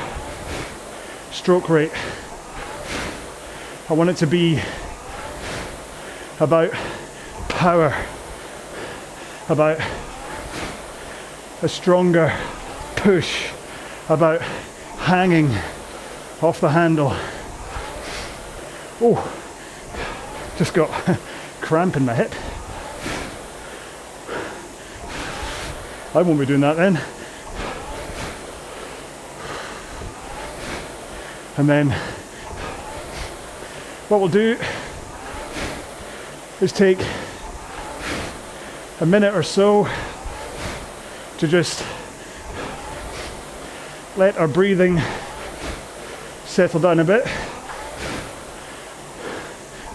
stroke rate. I want it to be about power, about a stronger push, about hanging off the handle. Oh, just got cramp in my hip. I won't be doing that then. And then what we'll do is take a minute or so to just let our breathing settle down a bit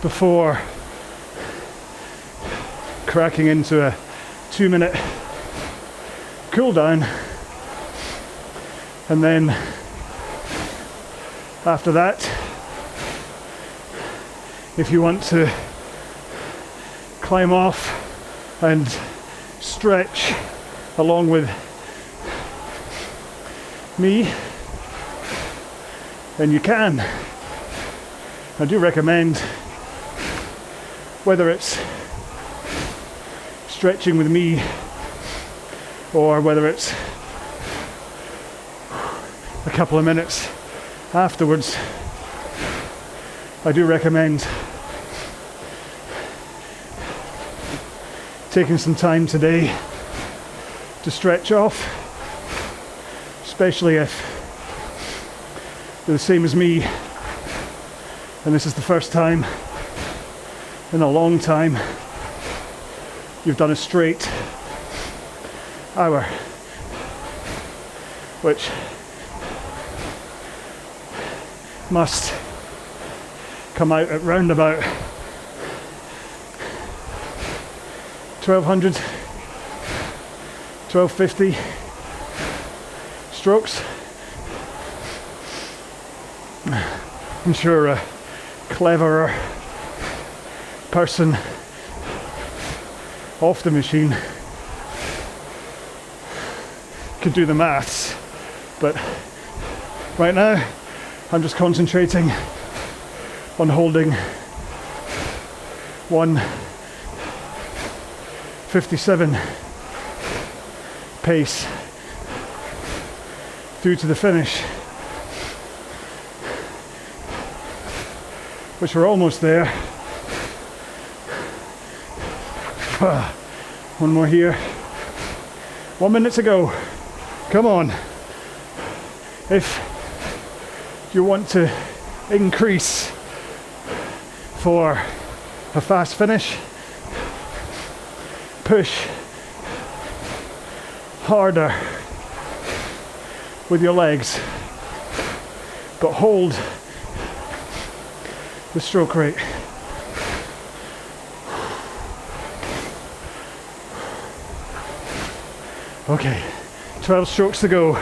before cracking into a 2-minute cool down. And then after that, if you want to climb off and stretch along with me, then you can. I do recommend, whether it's stretching with me or whether it's a couple of minutes afterwards, I do recommend taking some time today to stretch off, especially if you're the same as me and this is the first time in a long time you've done a straight hour, which must come out at round about 1200, 1250 strokes. I'm sure a cleverer person off the machine could do the maths, but right now I'm just concentrating on holding 1:57 pace through to the finish, which we're almost there. One more here. 1 minute to go. Come on. If you want to increase for a fast finish, push harder with your legs, but hold the stroke rate. Okay, 12 strokes to go.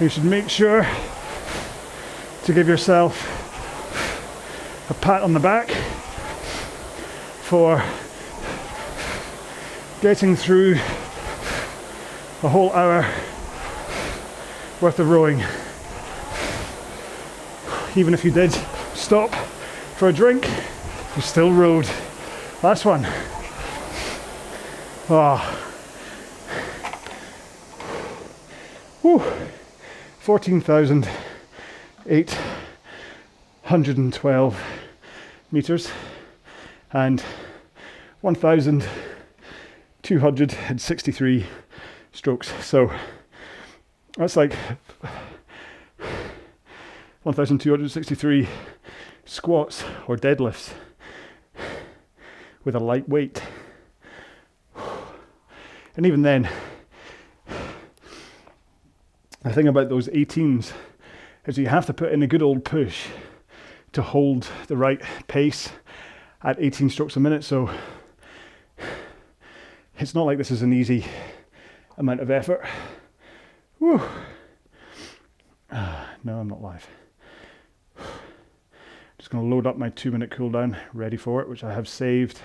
You should make sure to give yourself a pat on the back for getting through a whole hour worth of rowing. Even if you did stop for a drink, you still rowed. Last one. Ah. Whew. 14,812 meters and 1,263 strokes. So that's like 1,263 squats or deadlifts. with a light weight. And even then, the thing about those 18s is you have to put in a good old push to hold the right pace at 18 strokes a minute. So it's not like this is an easy amount of effort. Whew. No, I'm not live. Just going to load up my 2-minute cooldown, ready for it, which I have saved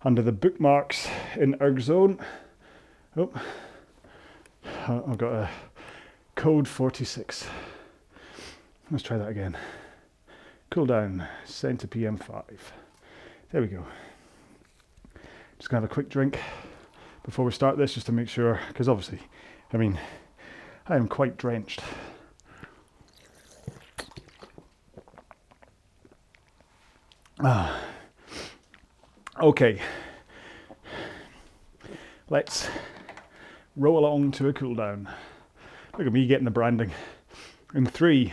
under the bookmarks in ErgZone. Oh, I've got a code 46. Let's try that again. Cooldown, send to PM5. There we go. Just gonna have a quick drink before we start this, just to make sure, because obviously, I mean, I am quite drenched. Okay. Let's row along to a cooldown. Look at me getting the branding. In 3,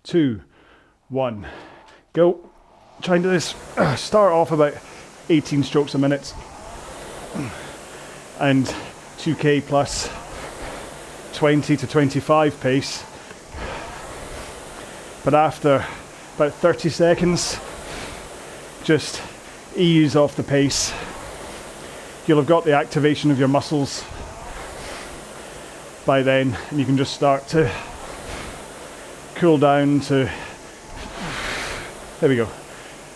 2, 1, go. Try and do this. Start off about 18 strokes a minute and 2k plus 20 to 25 pace. But after about 30 seconds, just ease off the pace. You'll have got the activation of your muscles by then, and you can just start to cool down to, there we go,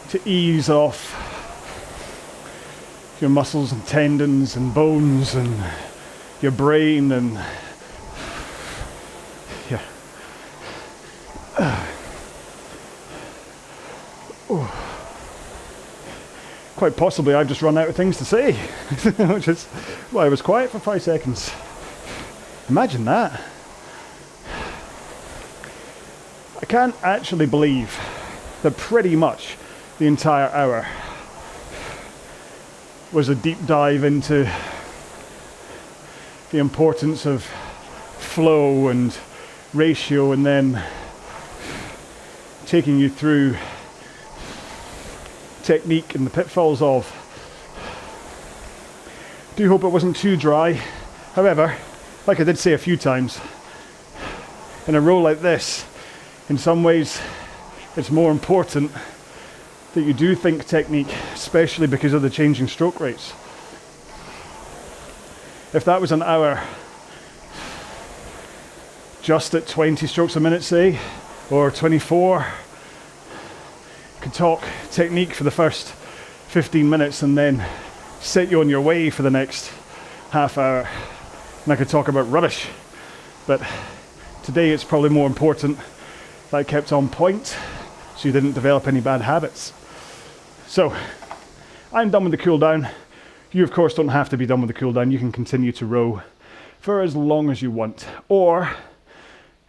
to ease off your muscles and tendons and bones and your brain and yeah. Quite possibly I've just run out of things to say, which is why I was quiet for 5 seconds. Imagine that. I can't actually believe that pretty much the entire hour was a deep dive into the importance of flow and ratio, and then taking you through technique and the pitfalls of. Do hope it wasn't too dry. However, like I did say a few times, in a row like this, in some ways it's more important that you do think technique, especially because of the changing stroke rates. If that was an hour just at 20 strokes a minute, say, or 24, could talk technique for the first 15 minutes and then set you on your way for the next half hour, and I could talk about rubbish. But today it's probably more important that I kept on point so you didn't develop any bad habits. So I'm done with the cool down. You of course don't have to be done with the cool down. You can continue to row for as long as you want, or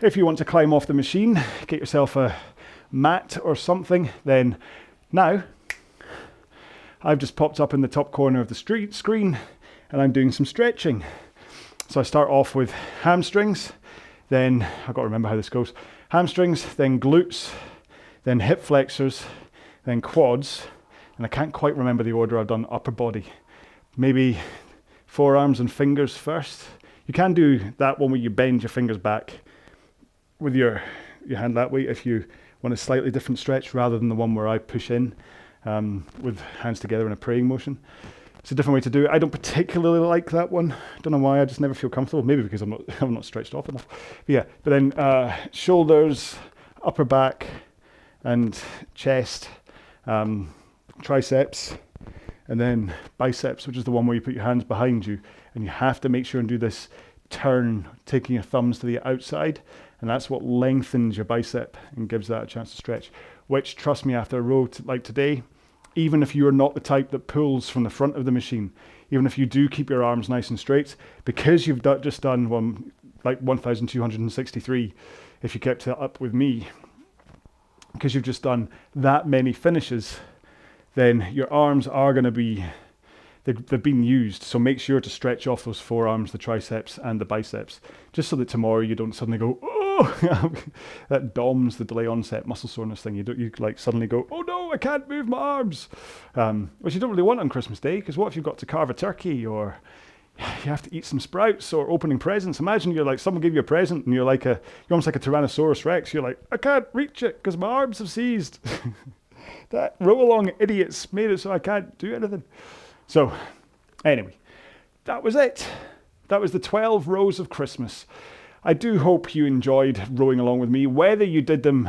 if you want to climb off the machine, get yourself a mat or something, then now I've just popped up in the top corner of the screen and I'm doing some stretching. So I start off with hamstrings, then I've got to remember how this goes. Hamstrings, then glutes, then hip flexors, then quads, and I can't quite remember the order I've done upper body. Maybe forearms and fingers first. You can do that one where you bend your fingers back with your hand that way if you want a slightly different stretch, rather than the one where I push in with hands together in a praying motion. It's a different way to do it. I don't particularly like that one. Don't know why, I just never feel comfortable. Maybe because I'm not stretched off enough. But yeah, but then shoulders, upper back, and chest, triceps, and then biceps, which is the one where you put your hands behind you, and you have to make sure and do this turn, taking your thumbs to the outside, and that's what lengthens your bicep and gives that a chance to stretch, which, trust me, after a row like today, even if you're not the type that pulls from the front of the machine, even if you do keep your arms nice and straight, because you've just done like 1,263, if you kept it up with me, because you've just done that many finishes, then your arms are going to be, they've been used. So make sure to stretch off those forearms, the triceps and the biceps, just so that tomorrow you don't suddenly go, oh, no! That DOMS, the delay onset muscle soreness thing. You like suddenly go, oh no, I can't move my arms. Which you don't really want on Christmas Day, because what if you've got to carve a turkey, or you have to eat some sprouts, or opening presents? Imagine you're like, someone gave you a present and you're almost like a Tyrannosaurus Rex. You're like, I can't reach it because my arms have seized. That Rowalong idiots made it so I can't do anything. So anyway, that was it. That was the 12 rows of Christmas. I do hope you enjoyed rowing along with me, whether you did them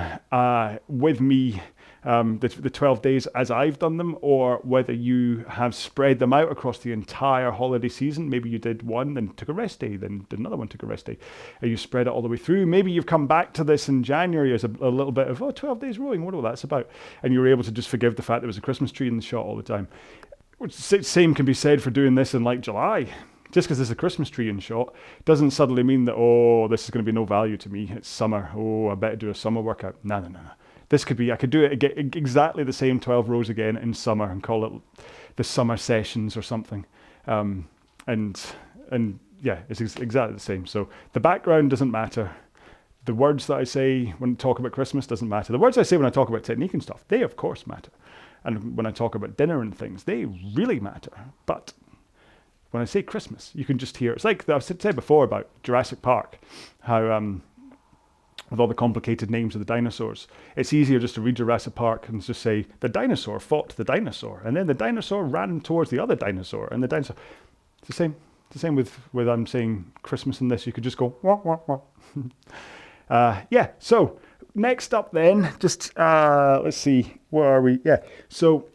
with me the 12 days as I've done them, or whether you have spread them out across the entire holiday season. Maybe you did one, then took a rest day, then did another one, took a rest day, and you spread it all the way through. Maybe you've come back to this in January as a little bit of, 12 days rowing, what all that's about, and you were able to just forgive the fact there was a Christmas tree in the shot all the time. Same can be said for doing this in like July. Just because there's a Christmas tree in shot doesn't suddenly mean that, oh, this is going to be no value to me. It's summer. Oh, I better do a summer workout. No. This could be, I could do it exactly the same 12 rows again in summer and call it the summer sessions or something. And yeah, it's exactly the same. So the background doesn't matter. The words that I say when I talk about Christmas doesn't matter. The words I say when I talk about technique and stuff, they of course matter. And when I talk about dinner and things, they really matter. But when I say Christmas, you can just hear, it's like I've said before about Jurassic Park, how with all the complicated names of the dinosaurs, it's easier just to read Jurassic Park and just say, the dinosaur fought the dinosaur, and then the dinosaur ran towards the other dinosaur, and the dinosaur, it's the same. It's the same with I'm saying Christmas in this, you could just go, wah, wah, wah. Yeah, so next up then, just, let's see, where are we? Yeah, so,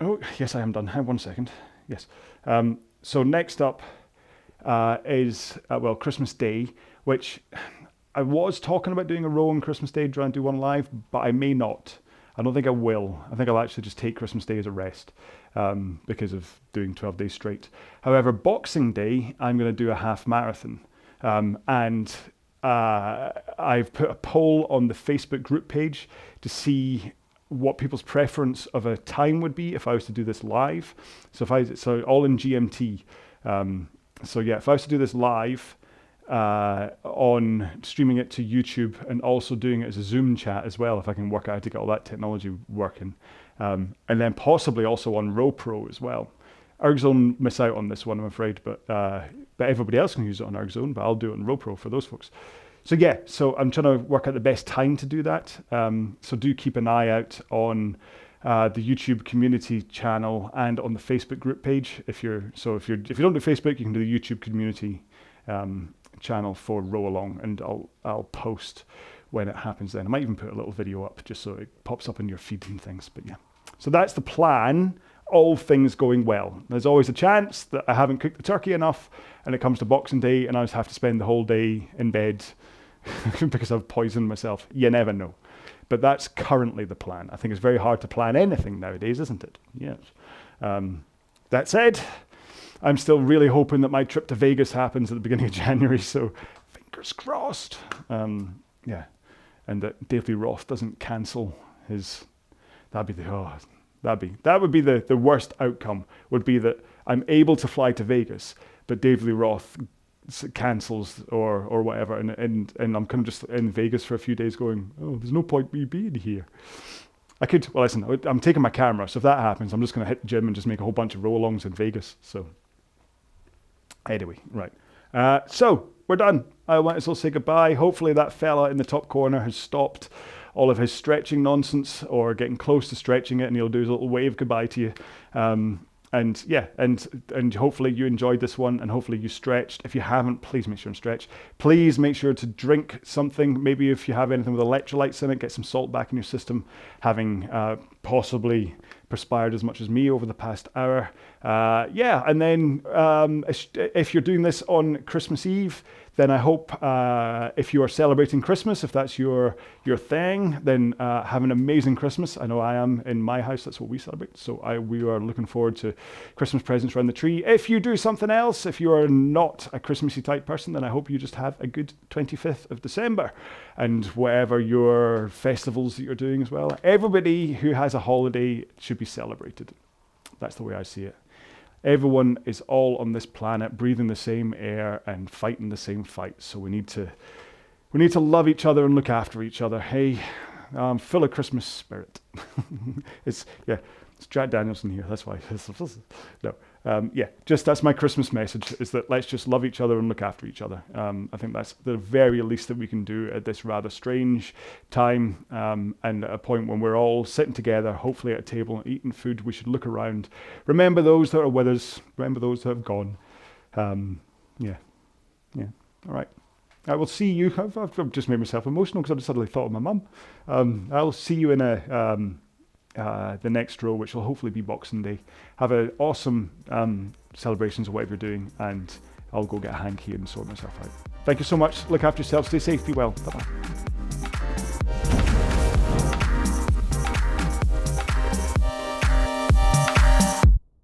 oh, yes, I am done. Hang on 1 second. Yes. So next up is, Christmas Day, which I was talking about doing a row on Christmas Day, trying to do one live, but I may not. I don't think I will. I think I'll actually just take Christmas Day as a rest because of doing 12 days straight. However, Boxing Day, I'm going to do a half marathon. And I've put a poll on the Facebook group page to see what people's preference of a time would be if I was to do this live. So all in GMT. So yeah, if I was to do this live on streaming it to YouTube and also doing it as a Zoom chat as well, if I can work out how to get all that technology working, and then possibly also on RowPro as well. ErgZone miss out on this one, I'm afraid, but everybody else can use it on ErgZone, but I'll do it on RowPro for those folks. So yeah, so I'm trying to work out the best time to do that. So do keep an eye out on the YouTube community channel and on the Facebook group page. If you don't do Facebook, you can do the YouTube community channel for Rowalong, and I'll post when it happens. Then I might even put a little video up just so it pops up in your feed and things. But yeah, so that's the plan. All things going well. There's always a chance that I haven't cooked the turkey enough, and it comes to Boxing Day, and I just have to spend the whole day in bed. Because I've poisoned myself. You never know. But that's currently the plan. I think it's very hard to plan anything nowadays, isn't it? Yes. That said, I'm still really hoping that my trip to Vegas happens at the beginning of January, so fingers crossed. Yeah. And that Davey Roth doesn't cancel his... That would be the worst outcome, would be that I'm able to fly to Vegas, but Davey Roth cancels or whatever, and I'm kind of just in Vegas for a few days going, oh, there's no point me being here. I'm taking my camera, so if that happens, I'm just going to hit the gym and just make a whole bunch of row-alongs in Vegas. So anyway, right. So we're done. I might as well say goodbye. Hopefully that fella in the top corner has stopped all of his stretching nonsense, or getting close to stretching it, and he'll do his little wave goodbye to you. And yeah, and hopefully you enjoyed this one, and hopefully you stretched. If you haven't, please make sure and stretch. Please make sure to drink something. Maybe if you have anything with electrolytes in it, get some salt back in your system, having possibly perspired as much as me over the past hour. Yeah, and then if you're doing this on Christmas Eve, then I hope if you are celebrating Christmas, if that's your thing, then have an amazing Christmas. I know I am in my house. That's what we celebrate. So we are looking forward to Christmas presents around the tree. If you do something else, if you are not a Christmassy type person, then I hope you just have a good 25th of December and whatever your festivals that you're doing as well. Everybody who has a holiday should be celebrated. That's the way I see it. Everyone is all on this planet breathing the same air and fighting the same fight. So we need to We need to love each other and look after each other. Hey, full of Christmas spirit. It's Jack Danielson here. That's why. No. Just that's my Christmas message, is that let's just love each other and look after each other. I think that's the very least that we can do at this rather strange time, and at a point when we're all sitting together, hopefully at a table, eating food. We should look around. Remember those that are with us. Remember those that have gone. All right. I will see you. I've just made myself emotional because I just suddenly thought of my mum. I'll see you in the next row, which will hopefully be Boxing Day. Have an awesome celebrations of whatever you're doing, and I'll go get a hanky and sort myself out. Thank you so much. Look after yourself. Stay safe. Be well. Bye-bye.